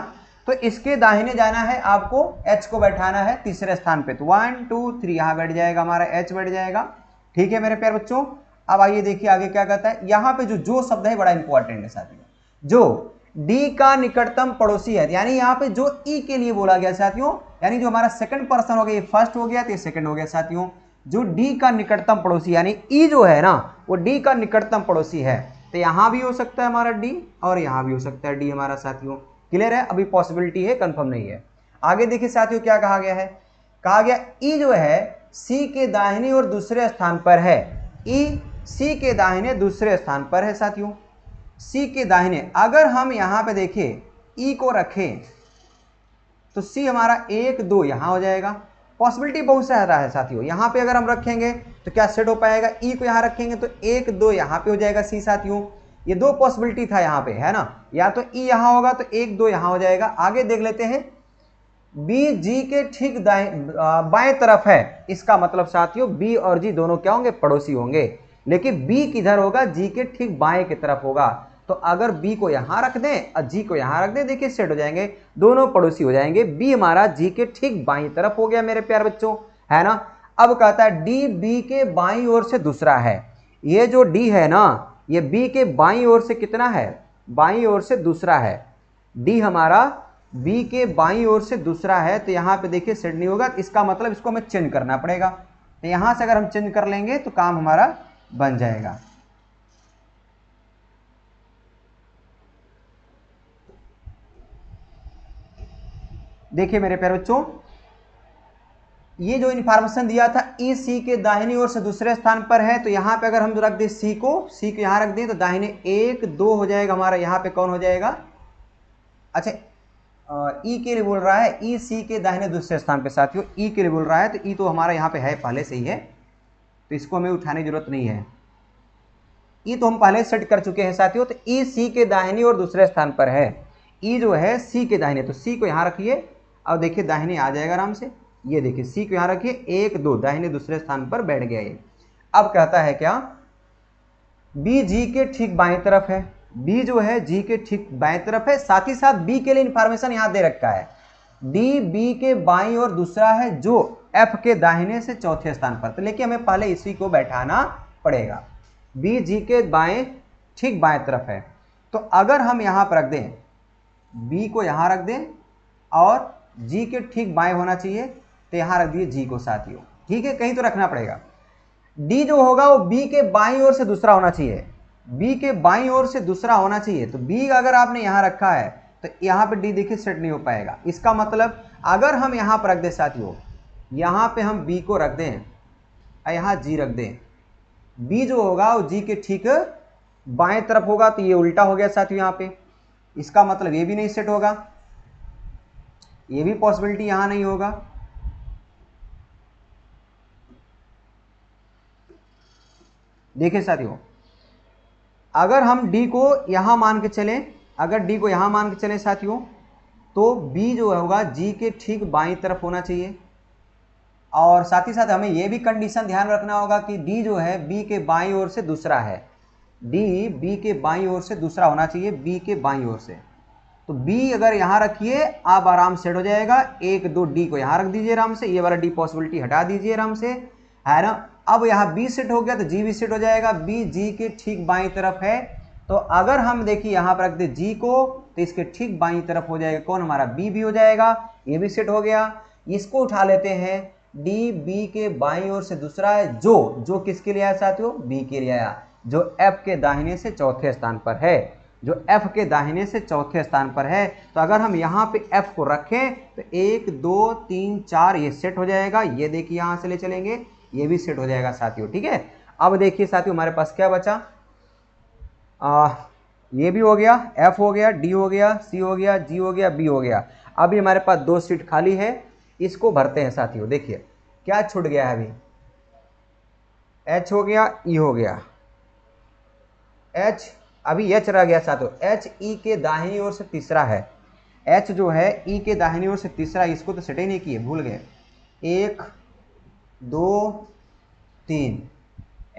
[SPEAKER 1] तो इसके दाहिने जाना है आपको, एच को बैठाना है तीसरे स्थान पे। तो 1 2 3 यहां बैठ जाएगा, हमारा एच बैठ जाएगा। ठीक है मेरे प्यारे बच्चों, अब आइए देखिए आगे क्या कहता है। यहां पे जो शब्द है बड़ा इंपॉर्टेंट है साथियों, जो डी का निकटतम पड़ोसी है, यानी यहाँ पे जो ई के लिए बोला गया साथियों, यानी जो हमारा सेकंड पर्सन हो गया, ये फर्स्ट हो गया तो ये सेकंड हो गया साथियों। जो डी का निकटतम पड़ोसी यानी ई जो है ना, वो डी का निकटतम पड़ोसी है। तो यहां भी हो सकता है हमारा डी और यहां भी हो सकता है डी हमारा साथियों। क्लियर है, अभी पॉसिबिलिटी है, कंफर्म नहीं है। आगे देखिए साथियों क्या कहा गया है, कहा गया ई जो है सी के दाहिने और दूसरे स्थान पर है। ई सी के दाहिने दूसरे स्थान पर है साथियों। सी के दाहिने अगर हम यहां पे देखें ई को रखें तो सी हमारा 1 2 यहां हो जाएगा। पॉसिबिलिटी बहुत सारा है साथियों, यहां पे अगर हम रखेंगे तो क्या सेट हो पाएगा, ई को यहां रखेंगे तो 1 2 यहां पे हो जाएगा सी साथियों। ये दो पॉसिबिलिटी था यहां पे, है ना, या तो ई यहां होगा तो 1 2 यहां हो जाएगा। आगे देख लेते हैं, बी जी के ठीक बाएं तरफ है, इसका मतलब साथियों बी और जी दोनों क्या होंगे, पड़ोसी होंगे। लेकिन बी किधर होगा, जी के ठीक बाएं की तरफ होगा। तो अगर बी को यहां रख दें और जी को यहां रख दें, देखिए सेट हो जाएंगे, दोनों पड़ोसी हो जाएंगे। बी हमारा जी के ठीक बाईं तरफ हो गया मेरे प्यारे बच्चों, है ना। अब कहता है डी बी के बाईं ओर से दूसरा है। ये जो डी है ना, ये बी के बाईं ओर से कितना है, बाईं ओर से दूसरा है। डी हमारा बी के बाईं ओर से दूसरा है, तो यहां पे देखिए सेट नहीं होगा, इसका मतलब इसको हमें चेंज करना पड़ेगा। तो यहां से अगर हम चेंज कर लेंगे तो काम हमारा बन जाएगा। देखिए मेरे प्यारे बच्चों, ये जो इन्फॉर्मेशन दिया था ई सी के दाहिनी ओर से दूसरे स्थान पर है, तो यहां पे अगर हम रख दें सी को यहां रख दें तो दाहिने 1 2 हो जाएगा हमारा, यहां पे कौन हो जाएगा, अच्छा ई के लिए बोल रहा है, ई सी के दाहिने दूसरे स्थान पे साथियों, ई के लिए बोल रहा है, तो ई तो हमारा यहाँ पे है पहले से ही है, तो इसको हमें उठाने की जरूरत नहीं है। ई तो हम पहले सेट कर चुके हैं साथियों। तो ई सी के दाहिनी और दूसरे स्थान पर है, ई जो है सी के दाहिने, तो सी को यहाँ रखिए, अब देखिए दाहिने आ जाएगा आराम से। ये देखिए सी को यहाँ रखिए, 1 2 दाहिने दूसरे स्थान पर बैठ गया ये। अब कहता है क्या, बी जी के ठीक बाएं तरफ है, बी जो है जी के ठीक बाएं तरफ है, साथ ही साथ बी के लिए इंफॉर्मेशन यहां दे रखा है, डी बी के बाईं और दूसरा है, जो एफ के दाहिने से चौथे स्थान पर। तो लेकिन हमें पहले इसी को बैठाना पड़ेगा, बी जी के बाएं ठीक बाएं तरफ है। तो अगर हम यहां पर रख दें, बी को यहां रख दें और जी के ठीक बाएं होना चाहिए, तो यहां रख दिए जी को साथियों। ठीक है, कहीं तो रखना पड़ेगा। डी जो होगा वो बी के बाईं ओर से दूसरा होना चाहिए, बी के बाईं ओर से दूसरा होना चाहिए। तो बी अगर आपने यहां रखा है तो यहां पे डी देखिए सेट नहीं हो पाएगा। इसका मतलब अगर हम यहां पर रख दें साथियों, यहां पे हम बी को रख दें और यहां जी रख दें, बी जो होगा वो जी के ठीक बाएं तरफ होगा, तो ये उल्टा हो गया साथियों यहां पे। इसका मतलब ये भी नहीं सेट होगा, ये भी पॉसिबिलिटी यहां नहीं होगा। देखिए साथियों, अगर हम डी को यहां मान के चलें, अगर डी को यहां मान के चलें साथियों, तो बी जो होगा जी के ठीक बाईं तरफ होना चाहिए। और साथ ही साथ हमें यह भी कंडीशन ध्यान रखना होगा कि डी जो है बी के बाईं ओर से दूसरा है, डी बी के बाईं ओर से दूसरा होना चाहिए, बी के बाईं ओर से। तो बी अगर यहां रखिए आप आराम सेट हो जाएगा, 1 2 डी को यहां रख दीजिए आराम से, ये वाला डी पॉसिबिलिटी हटा दीजिए आराम से, है ना। अब यहाँ बी सेट हो गया तो जी भी सेट हो जाएगा, बी जी के ठीक बाईं तरफ है। तो अगर हम देखिए यहाँ पर रख दे जी को, तो इसके ठीक बाईं तरफ हो जाएगा कौन, हमारा बी भी हो जाएगा, ये भी सेट हो गया। इसको उठा लेते हैं, डी बी के बाईं ओर से दूसरा है, जो किसके लिए आया साथियों, बी के लिए आया, जो एफ के दाहिने से चौथे स्थान पर है। जो F के दाहिने से चौथे स्थान पर है। तो अगर हम यहाँ पे F को रखें तो 1 2 3 4 ये सेट हो जाएगा। ये देखिए यहाँ से ले चलेंगे, ये भी सेट हो जाएगा साथियों। ठीक है, अब देखिए साथियों हमारे पास क्या बचा, ये भी हो गया, F हो गया, D हो गया, C हो गया, G हो गया, B हो गया। अभी हमारे पास 2 सीट खाली है, इसको भरते हैं साथियों। देखिए क्या छूट गया है, अभी H हो गया, E हो गया, H अभी H रह गया साथियों। H E के दाहिनी ओर से तीसरा है, H जो है E के दाहिनी ओर से तीसरा, इसको तो सेट ही नहीं किए, भूल गए। 1 2 3,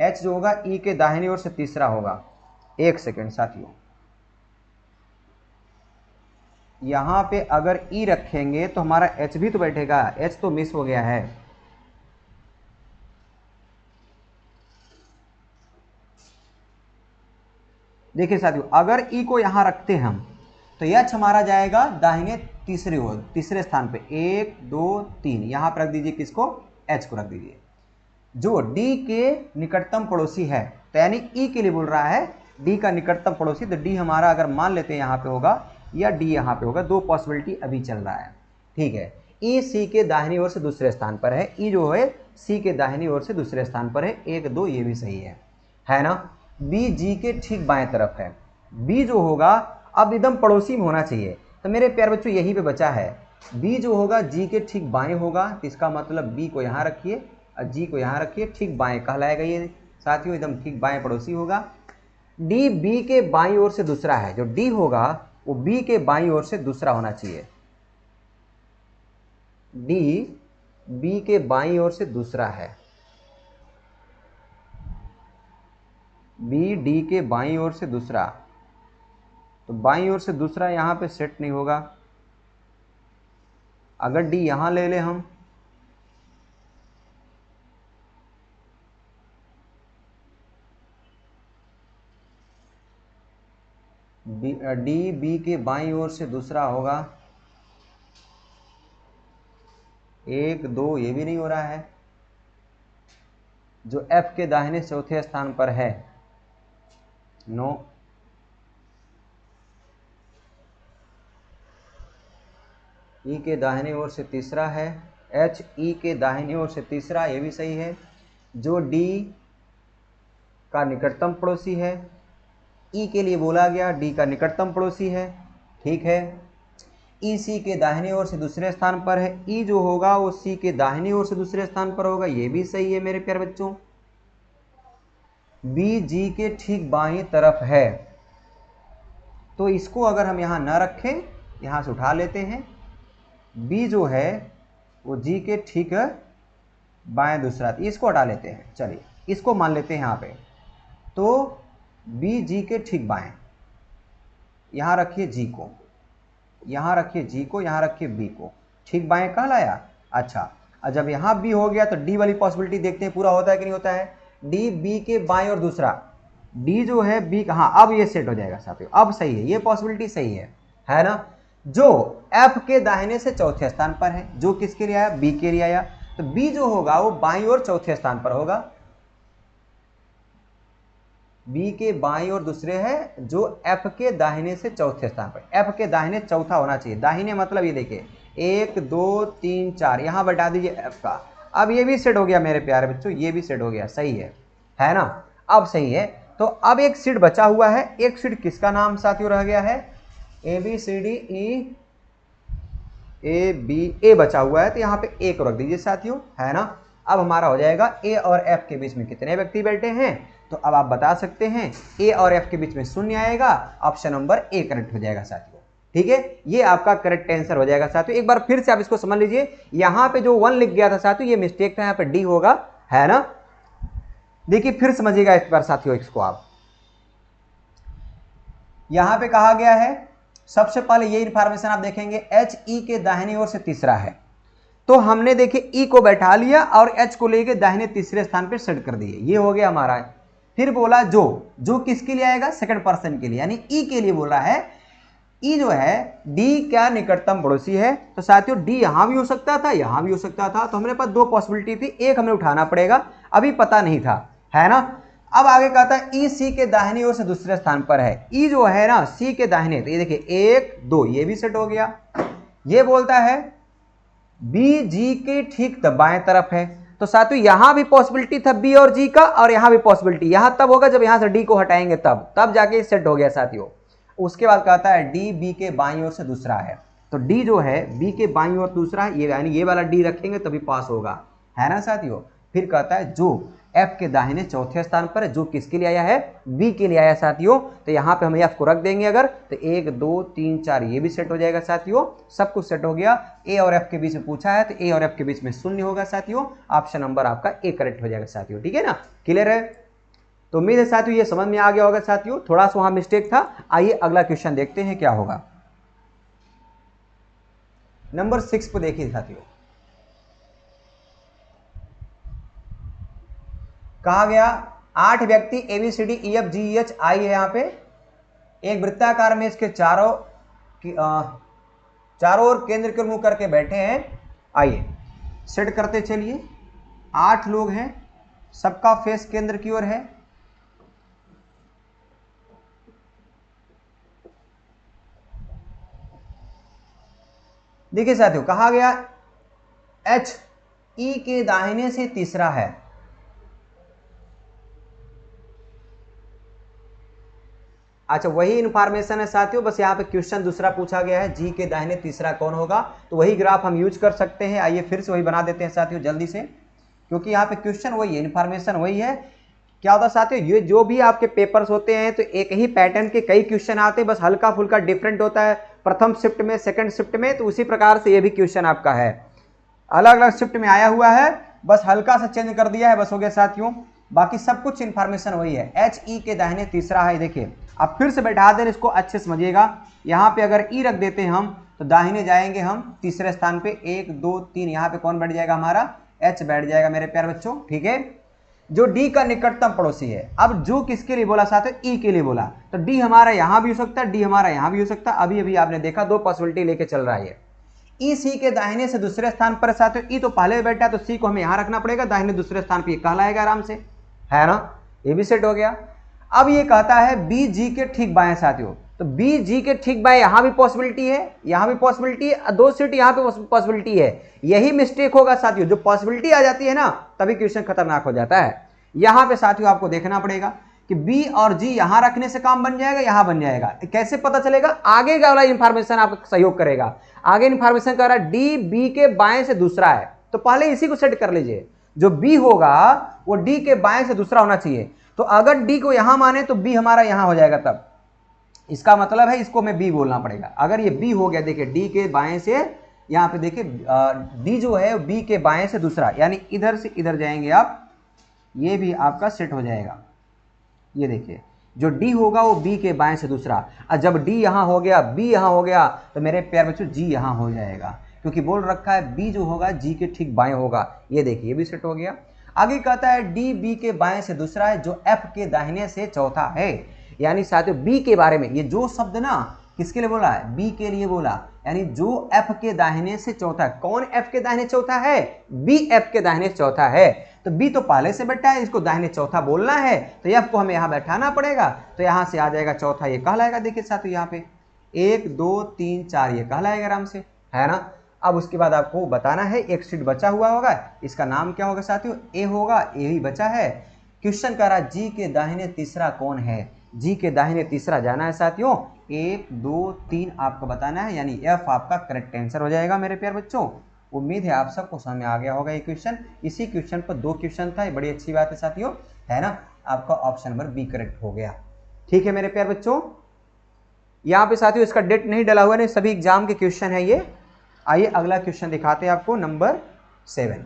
[SPEAKER 1] H जो होगा E के दाहिनी ओर से तीसरा होगा। 1 सेकेंड साथियों, यहाँ पे अगर E रखेंगे तो हमारा H भी तो बैठेगा, H तो मिस हो गया है। देखिए साथियों अगर E को यहाँ रखते हैं हम तो H हमारा जाएगा दाहिने तीसरे ओर, तीसरे स्थान पे। 1 2 3, यहाँ पर रख दीजिए, किसको, H को रख दीजिए। जो D के निकटतम पड़ोसी है, तो यानी E के लिए बोल रहा है D का निकटतम पड़ोसी, तो D हमारा अगर मान लेते हैं यहाँ पे होगा या D यहाँ पे होगा, 2 पॉसिबिलिटी अभी चल रहा है। ठीक है, E C के दाहिनी ओर से दूसरे स्थान पर है, E जो है C के दाहिनी ओर से दूसरे स्थान पर है। 1 2 ये भी सही है ना। B G के ठीक बाएं तरफ है, B जो होगा अब एकदम पड़ोसी में होना चाहिए, तो मेरे प्यार बच्चों यहीं पे बचा है। B जो होगा G के ठीक बाएं होगा, तो इसका मतलब B को यहाँ रखिए और G को यहाँ रखिए, ठीक बाएं कहलाएगा ये साथियों, एकदम ठीक बाएं पड़ोसी होगा। D B के बाईं ओर से दूसरा है, जो D होगा वो B के बाईं ओर से दूसरा होना चाहिए। D B के बाईं ओर से दूसरा है, B D के बाईं ओर से दूसरा, तो बाईं ओर से दूसरा यहाँ पे सेट नहीं होगा। अगर D यहाँ ले ले हम, D B के बाईं ओर से दूसरा होगा। 1 2 ये भी नहीं हो रहा है। जो F के दाहिने चौथे स्थान पर है, नो। E के दाहिने ओर से तीसरा है, H E के दाहिने ओर से तीसरा, ये भी सही है। जो D का निकटतम पड़ोसी है, E के लिए बोला गया D का निकटतम पड़ोसी है। ठीक है, E C के दाहिने ओर से दूसरे स्थान पर है, E जो होगा वो C के दाहिने ओर से दूसरे स्थान पर होगा, ये भी सही है मेरे प्यारे बच्चों। B G के ठीक बाईं तरफ है, तो इसको अगर हम यहाँ न रखें, यहाँ से उठा लेते हैं। B जो है वो G के ठीक बाएं दूसरा, इसको हटा लेते हैं, चलिए इसको मान लेते हैं यहाँ पे। तो B G के ठीक बाएं, यहाँ रखिए G को, यहाँ रखिए G को, यहाँ रखिए B को, ठीक बाएं कहलाया। अच्छा, और जब यहाँ B हो गया तो D वाली पॉसिबिलिटी देखते हैं पूरा होता है कि नहीं होता है। D B के बाएं और दूसरा, D जो है B का, हाँ अब ये सेट हो जाएगा साथियों, अब सही है, ये पॉसिबिलिटी सही है ना। जो F के दाहिने से चौथे स्थान पर है, जो किसके लिए आया, B के लिए आया, तो B जो होगा वो बाईं और चौथे स्थान पर होगा। B के बाईं और दूसरे है, जो F के दाहिने से चौथे स्थान पर, F के दाहिने चौथा होना चाहिए। दाहिने मतलब ये देखिए 1 2 3 4, यहाँ बैठा दीजिए F का। अब ये भी सेट हो गया मेरे प्यारे बच्चों, ये भी सेट हो गया, सही है ना। अब सही है, तो अब एक सीट बचा हुआ है। एक सीट किसका नाम साथियों रह गया है, ABCDE A बचा हुआ है, तो यहाँ पे A को रख दीजिए साथियों, है ना। अब हमारा हो जाएगा A और F के बीच में कितने व्यक्ति बैठे हैं, तो अब आप बता सकते हैं A और F के बीच में 0 आएगा, ऑप्शन नंबर A करेक्ट हो जाएगा साथियों। ठीक है, ये आपका करेक्ट आंसर हो जाएगा साथियों। एक बार फिर से आप इसको समझ लीजिए, यहाँ पे जो 1 लिख गया था साथियों ये मिस्टेक था, यहाँ पे D होगा, है ना। देखिए फिर समझिएगा इस बार साथियों, इसको आप यहां पे कहा गया है, सबसे पहले ये इंफॉर्मेशन आप देखेंगे H E के दाहिनी ओर से तीसरा है, तो हमने देखिए E को बैठा लिया और H को लेके दाहिने तीसरे स्थान पे सेट कर दिए, ये हो गया हमारा। फिर बोला जो किसके लिए आएगा, सेकंड पर्सन के लिए, यानी E के लिए बोल रहा है। E जो है D क्या निकटतम पड़ोसी है, तो साथियों D यहां भी हो सकता था, यहां भी हो सकता था, तो हमारे पास 2 पॉसिबिलिटी थी, एक हमें उठाना पड़ेगा, अभी पता नहीं था, है ना। अब आगे कहता है ई सी के दाहिनी ओर से दूसरे स्थान पर है। ई जो है ना सी के दाहिने, तो ये देखिए 1 2 ये भी सेट हो गया। ये बोलता है बी जी के ठीक बाएं तरफ है, तो साथियों यहां भी पॉसिबिलिटी था बी और जी का, और यहां भी पॉसिबिलिटी। यहां तब होगा जब यहां से डी को हटाएंगे, तब जाके सेट हो गया साथियों। उसके बाद कहता है डी बी के बाईं ओर से दूसरा है, तो डी जो है बी के बाईं ओर दूसरा है, ये यानी ये वाला डी रखेंगे तभी पास होगा, है ना साथियों। फिर कहता है जो एफ के दाहिने चौथे स्थान पर है, जो किसके लिए आया है, बी के लिए आया साथियों। तो यहाँ पे हम एफ को रख देंगे अगर, तो 1 2 3 4 ये भी सेट हो जाएगा साथियों। सब कुछ सेट हो गया। ए और एफ के बीच में पूछा है, तो ए और एफ के बीच में शून्य होगा साथियों। ऑप्शन नंबर आपका ए करेक्ट हो जाएगा साथियों, ठीक है ना, क्लियर है। तो उम्मीद है साथियों ये समझ में आ गया होगा साथियों, थोड़ा सा वहां मिस्टेक था। आइए अगला क्वेश्चन देखते हैं क्या होगा। नंबर 6 पे देखिए साथियों, कहा गया 8 व्यक्ति ABCD EF GH I है यहाँ पे एक वृत्ताकार में इसके चारों ओर केंद्र के मुंह करके बैठे हैं। आइए सेट करते चलिए। 8 लोग हैं, सबका फेस केंद्र की ओर है। देखिए साथियों कहा गया H E के दाहिने से तीसरा है। अच्छा वही इंफॉर्मेशन है साथियों, बस यहाँ पे क्वेश्चन दूसरा पूछा गया है, जी के दाहिने तीसरा कौन होगा, तो वही ग्राफ हम यूज कर सकते हैं। आइए फिर से वही बना देते हैं साथियों जल्दी से, क्योंकि यहाँ पे क्वेश्चन वही है, इंफॉर्मेशन वही है। क्या होता है साथियों, ये जो भी आपके पेपर्स होते हैं तो एक ही पैटर्न के कई क्वेश्चन आते हैं, बस हल्का फुल्का डिफरेंट होता है प्रथम शिफ्ट में सेकंड शिफ्ट में, तो उसी प्रकार से ये भी क्वेश्चन आपका है, अलग अलग शिफ्ट में आया हुआ है, बस हल्का सा चेंज कर दिया है, बस हो गया साथियों। बाकी सब कुछ इंफॉर्मेशन वही है। एच ई के दाहिने तीसरा है, देखिए अब फिर से बैठा दें इसको, अच्छे समझिएगा। यहाँ पे अगर ई रख देते हैं हम, तो दाहिने जाएंगे हम तीसरे स्थान पे, 1 2 3, यहाँ पे कौन बैठ जाएगा, हमारा एच बैठ जाएगा मेरे प्यारे बच्चों, ठीक है, जो डी का निकटतम पड़ोसी है। अब जो किसके लिए बोला साथ, ई के लिए बोला, तो डी हमारा यहां भी हो सकता है, डी हमारा यहां भी हो सकता है। अभी अभी आपने देखा 2 पॉसिबिलिटी लेके चल रहा है। ई सी के दाहिने से दूसरे स्थान पर साथियों, ई तो पहले बैठा है, तो सी को हमें यहां रखना पड़ेगा, दाहिने दूसरे स्थान पर कहलाएगा आराम से, है ना, ये भी सेट हो गया। अब ये कहता है बी जी के ठीक बाएं साथियों, तो बी जी के ठीक बाएं यहां भी पॉसिबिलिटी है, यहां भी पॉसिबिलिटी है, 2 सीट यहां पे पॉसिबिलिटी है। यही मिस्टेक होगा साथियों, जो पॉसिबिलिटी आ जाती है ना तभी क्वेश्चन खतरनाक हो जाता है। यहां पे साथियों आपको देखना पड़ेगा कि बी और जी यहां रखने से काम बन जाएगा, यहां बन जाएगा। कैसे पता चलेगा, आगे का वाला इंफॉर्मेशन आपको सहयोग करेगा। आगे इंफॉर्मेशन कह रहा है डी बी के बाएं से दूसरा है, तो पहले इसी को सेट कर लीजिए, जो बी होगा वो डी के बाएं से दूसरा होना चाहिए। तो अगर डी को यहां माने तो बी हमारा यहां हो जाएगा, तब इसका मतलब है इसको मैं बी बोलना पड़ेगा। अगर ये बी हो गया, देखिए डी के बाएं से, यहां पे देखिए डी जो है बी के बाएं से दूसरा, यानी इधर से इधर जाएंगे आप, ये भी आपका सेट हो जाएगा। ये देखिए जो डी होगा वो बी के बाएं से दूसरा, और जब डी यहां हो गया, बी यहां हो गया, तो मेरे प्यारे बच्चों जी यहां हो जाएगा, क्योंकि बोल रखा है बी जो होगा जी के ठीक बाएं होगा। ये देखिए ये भी सेट हो गया। आगे कहता है डी बी के बाएं से दूसरा है, जो एफ के दाहिने से चौथा है। यानी साथियों बी के बारे में ये जो शब्द ना किसके लिए बोला है, बी के लिए बोला, यानी जो एफ के दाहिने से चौथा है। कौन एफ के दाहिने चौथा है, बी एफ के दाहिने चौथा है। तो बी तो पहले से बैठा है, इसको दाहिने चौथा बोलना है, तो एफ को हमें यहां बैठाना पड़ेगा, तो यहां से आ जाएगा चौथा, ये कहलाएगा। देखिए साथियों यहाँ पे 1 2 3 4 ये कहलाएगा आराम से, है ना। अब उसके बाद आपको बताना है, एक सीट बचा हुआ होगा, इसका नाम क्या होगा साथियों, ए होगा, ए ही बचा है। क्वेश्चन कह रहा है जी के दाहिने तीसरा कौन है, जी के दाहिने तीसरा जाना है साथियों, 1 2 3 आपको बताना है, यानी एफ आपका करेक्ट आंसर हो जाएगा मेरे प्यारे बच्चों। उम्मीद है आप सबको समझ में आ गया होगा ये क्वेश्चन। इसी क्वेश्चन पर 2 क्वेश्चन था, ये बड़ी अच्छी बात है साथियों, है ना। आपका ऑप्शन नंबर बी करेक्ट हो गया, ठीक है मेरे प्यारे बच्चों। यहाँ पे साथियों इसका डेट नहीं डला हुआ, नहीं सभी एग्जाम के क्वेश्चन है ये। आइए अगला क्वेश्चन दिखाते हैं आपको, नंबर 7।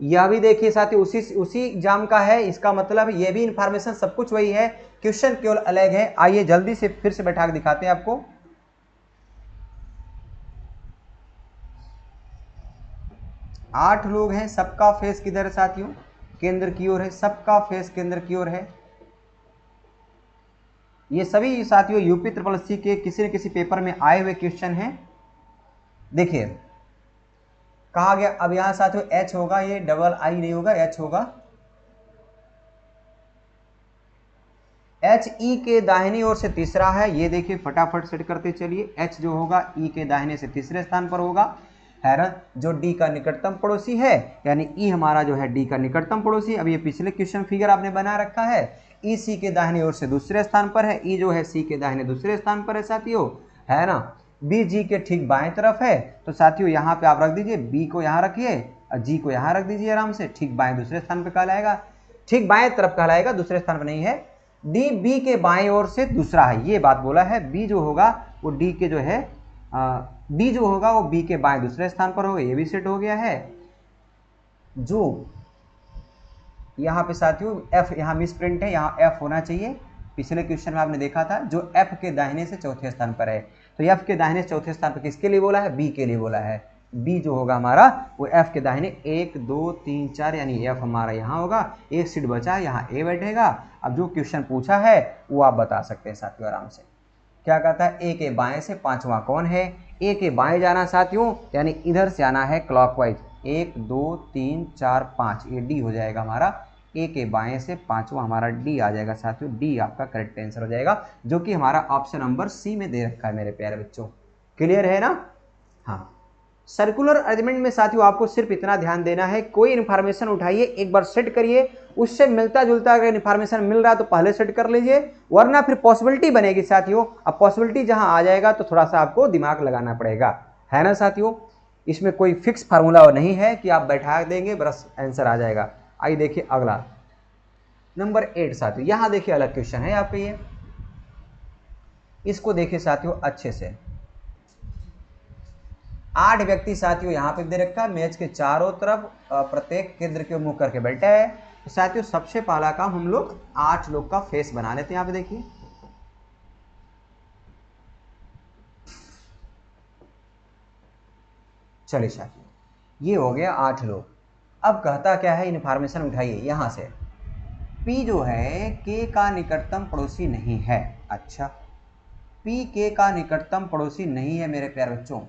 [SPEAKER 1] यह भी देखिए साथियों उसी एग्जाम का है, इसका मतलब ये भी इंफॉर्मेशन सब कुछ वही है, क्वेश्चन केवल अलग है। आइए जल्दी से फिर से बैठा के दिखाते हैं आपको। आठ लोग हैं, सबका फेस किधर है साथियों, केंद्र की ओर है, सबका फेस केंद्र की ओर है। ये सभी साथियों यूपी SSC के किसी न किसी पेपर में आए हुए क्वेश्चन हैं। देखिए कहा गया। अब यहां साथियों H होगा, ये डबल I नहीं होगा, H होगा। H E के दाहिनी ओर से तीसरा है, ये देखिए फटाफट सेट करते चलिए। H जो होगा E के दाहिने से तीसरे स्थान पर होगा, है ना, जो D का निकटतम पड़ोसी है, यानी E हमारा जो है D का निकटतम पड़ोसी। अब ये पिछले क्वेश्चन फिगर आपने बना रखा है, E C के दाहिनी ओर से दूसरे स्थान पर है, E जो है C के दाहिने दूसरे स्थान पर है साथियों, है ना। B G के ठीक बाएं तरफ है, तो साथियों यहाँ पे आप रख दीजिए, B को यहाँ रखिए और G को यहाँ रख दीजिए आराम से। ठीक बाएं दूसरे स्थान पर कहलाएगा, ठीक बाएं तरफ कहलाएगा, दूसरे स्थान पर नहीं है। D B के बाएं ओर से दूसरा है, ये बात बोला है। B जो होगा वो D के जो है D जो होगा वो B के बाएं दूसरे स्थान पर होगा, ये भी सेट हो गया है। जो यहाँ पे साथियों F यहाँ मिस प्रिंट है, यहाँ F होना चाहिए, पिछले क्वेश्चन में आपने देखा था, जो F के दाहिने से चौथे स्थान पर है। तो F के दाहिने से चौथे स्थान पर किसके लिए बोला है? B के लिए बोला है। B जो होगा हमारा वो F के दाहिने 1 2 3 4, यानी F हमारा यहाँ होगा। एक सीट बचा है, यहाँ A बैठेगा। अब जो क्वेश्चन पूछा है वो आप बता सकते हैं साथियों आराम से। क्या कहता है? A के बाएं से पांचवा कौन है? A के बाएं जाना साथियों, यानी इधर से आना है क्लॉकवाइज। 1 2 3 4 5, ये D हो जाएगा हमारा। A के बाएं से पांचवा हमारा D आ जाएगा साथियों। D आपका करेक्ट आंसर हो जाएगा, जो कि हमारा ऑप्शन नंबर C में दे रखा है मेरे प्यारे बच्चों। क्लियर है ना? हाँ, सर्कुलर अरेंजमेंट में साथियों आपको सिर्फ इतना ध्यान देना है, कोई इन्फॉर्मेशन उठाइए, एक बार सेट करिए, उससे मिलता जुलता अगर इन्फॉर्मेशन मिल रहा है तो पहले सेट कर लीजिए, वरना फिर पॉसिबिलिटी बनेगी साथियों। अब पॉसिबिलिटी जहां आ जाएगा तो थोड़ा सा आपको दिमाग लगाना पड़ेगा, है ना साथियों। इसमें कोई फिक्स फार्मूला नहीं है कि आप बैठा देंगे बस आंसर आ जाएगा। आइए देखिए अगला नंबर 8 साथियों। यहां देखिए अलग क्वेश्चन है आपके, ये इसको देखिए साथियों अच्छे से। 8 व्यक्ति साथियों यहाँ पे दे रखा है, मेज के चारों तरफ प्रत्येक केंद्र के मुंह करके बैठा है। तो साथियों सबसे पहला काम हम लोग 8 लोग का फेस बना लेते हैं। यहाँ पे देखिए, चलिए साथियों ये हो गया 8 लोग। अब कहता क्या है, इन्फॉर्मेशन उठाइए यहाँ से। P जो है K का निकटतम पड़ोसी नहीं है। अच्छा, P K का निकटतम पड़ोसी नहीं है मेरे प्यारे बच्चों,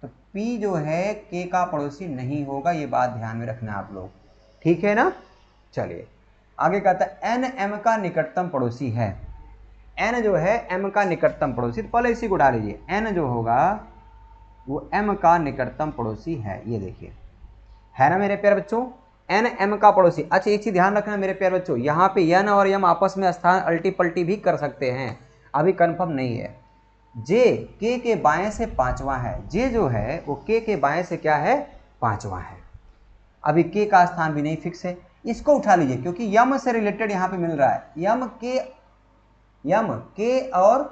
[SPEAKER 1] तो P जो है K का पड़ोसी नहीं होगा, ये बात ध्यान में रखना आप लोग, ठीक है ना। चलिए आगे कहता है N M का निकटतम पड़ोसी है। N जो है M का निकटतम पड़ोसी, तो पहले इसी को डालीजिए। N जो होगा वो M का निकटतम पड़ोसी है, ये देखिए, है ना मेरे प्यारे बच्चों, N M का पड़ोसी। अच्छा एक चीज ध्यान रखना मेरे प्यारे बच्चों, यहाँ पे N और M आपस में स्थान अल्टी पल्टी भी कर सकते हैं, अभी कंफर्म नहीं है। J K के बाएं से पांचवा है, J जो है वो K के बाएं से क्या है? पांचवा है। अभी K का स्थान भी नहीं फिक्स है, इसको उठा लीजिए क्योंकि M से रिलेटेड यहाँ पे मिल रहा है। M K और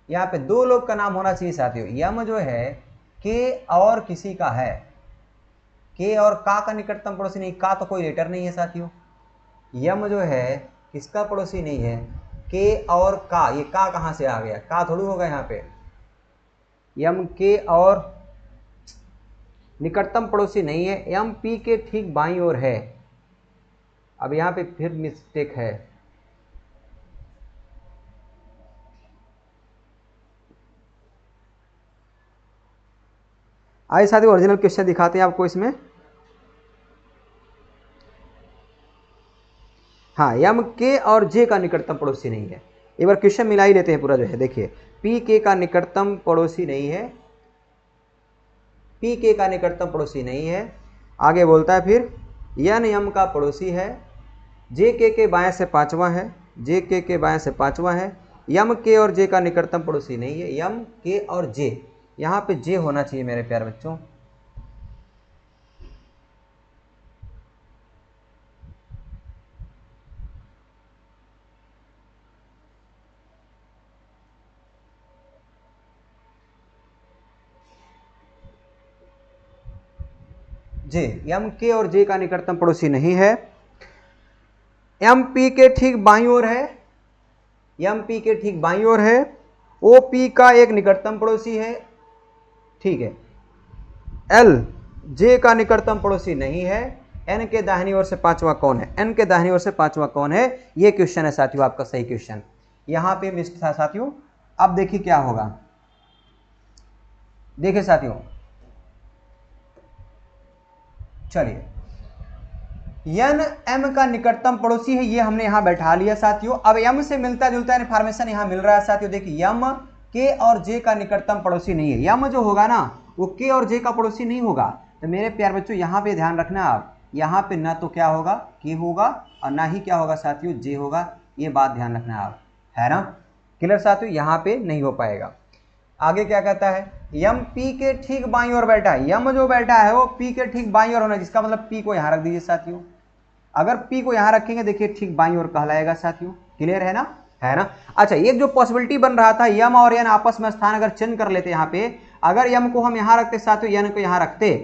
[SPEAKER 1] यहाँ पे 2 लोग का नाम होना चाहिए साथियों। M जो है K और किसी का है, K और का निकटतम पड़ोसी नहीं, का तो कोई लेटर नहीं है साथियों। M जो है किसका पड़ोसी नहीं है? K और का, ये का कहाँ से आ गया? का थोड़ी होगा यहाँ पे। M K और निकटतम पड़ोसी नहीं है, M P के ठीक बाईं ओर है। अब यहाँ पे फिर मिस्टेक है, आइए साथियों ओरिजिनल क्वेश्चन दिखाते हैं आपको इसमें। हाँ, M K और J का निकटतम पड़ोसी नहीं है। एक बार क्वेश्चन मिला ही लेते हैं पूरा जो है, देखिए P K का निकटतम पड़ोसी नहीं है, P K का निकटतम पड़ोसी नहीं है। आगे बोलता है फिर N M का पड़ोसी है, J K के बाएं से पांचवा है, J K के बाएं से पांचवा है। M K और J का निकटतम पड़ोसी नहीं है, M K और J, यहाँ पे J होना चाहिए मेरे प्यारे बच्चों। J, M K और J का निकटतम पड़ोसी नहीं है। M P के ठीक बाईं ओर है, M P के ठीक बाईं ओर है। O P का एक निकटतम पड़ोसी है, ठीक है। L J का निकटतम पड़ोसी नहीं है। N के दाहिनी ओर से पांचवा कौन है? N के दाहिनी ओर से पांचवा कौन है? ये क्वेश्चन है साथियों आपका सही क्वेश्चन, यहां पे मिस था साथियों। अब देखिए क्या होगा, देखिए साथियों चलिए, यन एम का निकटतम पड़ोसी है, ये हमने यहां बैठा लिया साथियों। अब यम से मिलता जुलता इन्फॉर्मेशन यहां मिल रहा है साथियों। देखिए, यम के और जे का निकटतम पड़ोसी नहीं है। यम जो होगा ना वो के और जे का पड़ोसी नहीं होगा। तो मेरे प्यार बच्चों यहां पे ध्यान रखना आप, यहां पे ना तो क्या होगा के होगा और ना ही क्या होगा साथियों जे होगा। ये बात ध्यान रखना आप, है ना। क्लियर साथियों, यहां पे नहीं हो पाएगा। आगे क्या कहता है, यम पी के ठीक बाईं ओर बैठा है। यम जो बैठा है वो पी के ठीक बाईं ओर होना, जिसका मतलब पी को यहां रख दीजिए साथियों। अगर पी को यहां रखेंगे देखिए ठीक बाईं ओर कहलाएगा साथियों। क्लियर है ना, है ना। अच्छा, एक जो पॉसिबिलिटी बन रहा था, यम और यन आपस में स्थान अगर चेंज कर लेते यहाँ पे, अगर यम को हम यहां रखते साथियों, यन को यहां रखते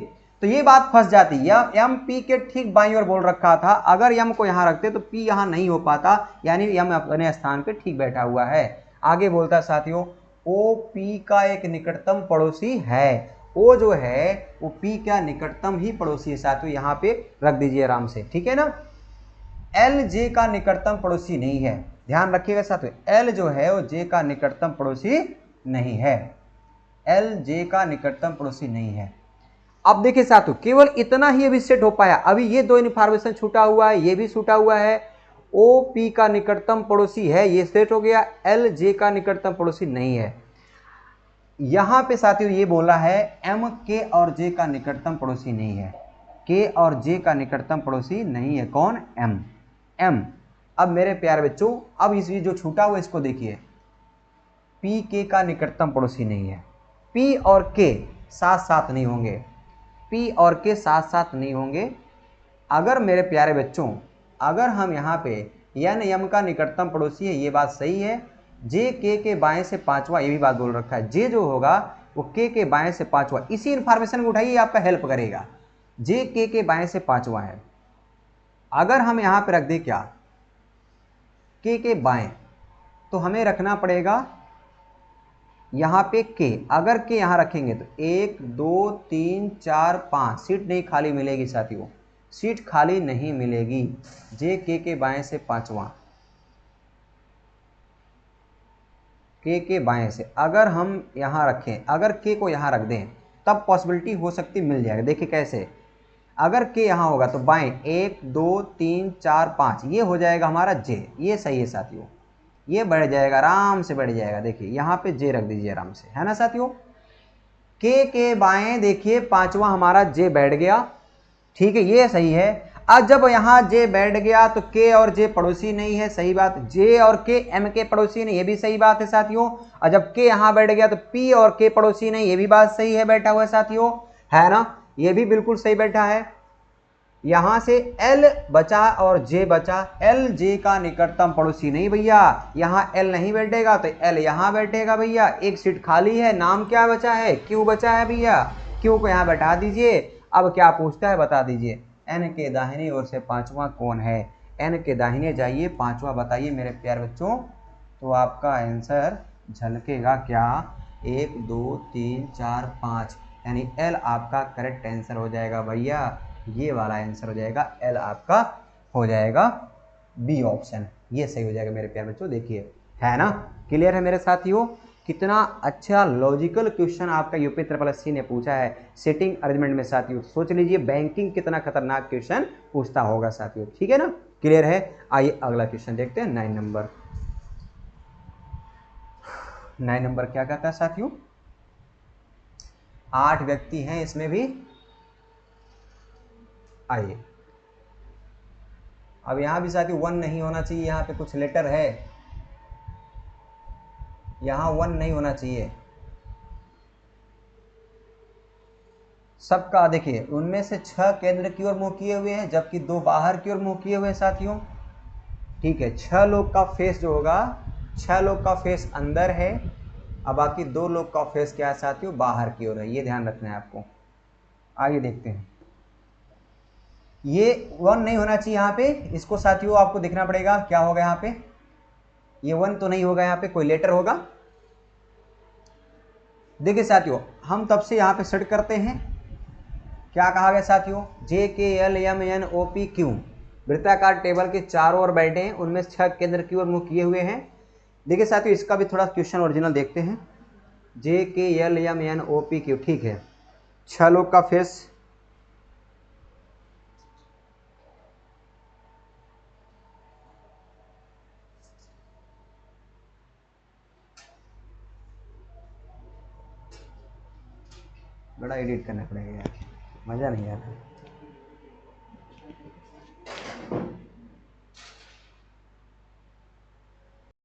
[SPEAKER 1] तो ये बात फंस जाती। यम पी के ठीक बाईं ओर बोल रखा था, अगर यम को यहां रखते तो पी यहां नहीं हो पाता, यानी यम अपने स्थान पे ठीक बैठा हुआ है। आगे बोलता है साथियों, ओ पी का एक निकटतम पड़ोसी है। ओ जो है वो पी का निकटतम ही पड़ोसी है साथियों, यहां पे रख दीजिए आराम से, ठीक है ना। एल जे का निकटतम पड़ोसी नहीं है, ध्यान रखिएगा साथियों। एल जो है वो जे का निकटतम पड़ोसी नहीं है। एल जे का निकटतम पड़ोसी नहीं है। अब देखिए साथियों, केवल इतना ही अभी सेट हो पाया। अभी ये दो इन्फॉर्मेशन छूटा हुआ है, ये भी छूटा हुआ है। ओ पी का निकटतम पड़ोसी है, ये सेट हो गया। एल जे का निकटतम पड़ोसी नहीं है। यहां पे साथियों ये बोला है एम के और जे का निकटतम पड़ोसी नहीं है। के और जे का निकटतम पड़ोसी नहीं है, कौन, एम। एम। अब मेरे प्यारे बच्चों, अब इस जो छूटा हुआ इसको देखिए, पी के का निकटतम पड़ोसी नहीं है। पी और के साथ साथ नहीं होंगे, पी और के साथ साथ नहीं होंगे। अगर मेरे प्यारे बच्चों, अगर हम यहाँ पे यन यम का निकटतम पड़ोसी है, ये बात सही है। जे के बाएं से पांचवा, ये भी बात बोल रखा है। जे जो होगा वो के बाएं से पांचवा, इसी इंफॉर्मेशन को उठाइए, आपका हेल्प करेगा। जे के बाएं से पांचवा है। अगर हम यहाँ पे रख दें क्या, के बाएं, तो हमें रखना पड़ेगा यहाँ पे के। अगर के यहाँ रखेंगे तो 1 2 3 4 5 सीट नहीं खाली मिलेगी साथियों, सीट खाली नहीं मिलेगी। जे के बाएं से पांचवा, के बाएं से अगर हम यहाँ रखें, अगर के को यहाँ रख दें तब पॉसिबिलिटी हो सकती मिल जाएगा। देखिए कैसे, अगर के यहाँ होगा तो बाएं 1 2 3 4 5 ये हो जाएगा हमारा जे, ये सही है साथियों। ये बढ़ जाएगा, आराम से बढ़ जाएगा। देखिए यहाँ पे जे रख दीजिए आराम से, है ना साथियों। के बाएं देखिए पांचवा हमारा जे बैठ गया, ठीक है, ये सही है। अब जब यहाँ जे बैठ गया तो के और जे पड़ोसी नहीं है, सही बात। जे और के एम के पड़ोसी नहीं, ये भी सही बात है साथियों। और जब के यहाँ बैठ गया तो पी और के पड़ोसी नहीं, ये भी बात सही है, बैठा हुआ है साथियों, है ना। ये भी बिल्कुल सही बैठा है। यहां से एल बचा और जे बचा, एल जे का निकटतम पड़ोसी नहीं भैया, यहां एल नहीं बैठेगा तो एल यहां बैठेगा भैया। एक सीट खाली है, नाम क्या बचा है, क्यू बचा है भैया, क्यू को यहां बैठा दीजिए। अब क्या पूछता है बता दीजिए, एन के दाहिने ओर से पांचवा कौन है। एन के दाहिने जाइए, पांचवा बताइए मेरे प्यार बच्चों, तो आपका आंसर झलकेगा क्या, 1 2 3 4 5, यानी एल आपका करेक्ट आंसर हो जाएगा भैया। ये वाला आंसर हो जाएगा, एल आपका हो जाएगा बी ऑप्शन, ये सही हो जाएगा मेरे प्यारे बच्चों। देखिए, है ना, क्लियर है मेरे साथियों। कितना अच्छा लॉजिकल क्वेश्चन आपका यूपी SSC ने पूछा है सेटिंग अरेंजमेंट में साथियों। सोच लीजिए बैंकिंग कितना खतरनाक क्वेश्चन पूछता होगा साथियों, ठीक है ना, क्लियर है। आइए अगला क्वेश्चन देखते हैं, 9 नंबर। 9 नंबर क्या कहता है साथियों, 8 व्यक्ति हैं इसमें भी। आइए, अब यहां भी साथियों 1 नहीं होना चाहिए, यहां पे कुछ लेटर है, यहां 1 नहीं होना चाहिए सबका। देखिए उनमें से 6 केंद्र की ओर मुंह किए हुए हैं, जबकि 2 बाहर की ओर मुंह किए हुए हैं साथियों, ठीक है। 6 लोग का फेस जो होगा, 6 लोग का फेस अंदर है, अब बाकी 2 लोग का फेस क्या है साथियों, बाहर की ओर है, ये ध्यान रखना है आपको। आइए देखते हैं, ये 1 नहीं होना चाहिए यहाँ पे, इसको साथियों आपको देखना पड़ेगा क्या होगा यहाँ पे, ये 1 तो नहीं होगा, यहाँ पे कोई लेटर होगा। देखिए साथियों, हम तब से यहाँ पे सेट करते हैं, क्या कहा गया साथियों, J K L M N O P Q वृत्ताकार टेबल के चारों ओर बैठे हैं, उनमें 6 केंद्र की ओर मुंह किए हुए हैं। देखिए साथियों, इसका भी थोड़ा क्वेश्चन ओरिजिनल देखते हैं। J K L M N O P Q, ठीक है, 6 लोग का फेस बड़ा एडिट करना पड़ेगा यार, मज़ा नहीं आता।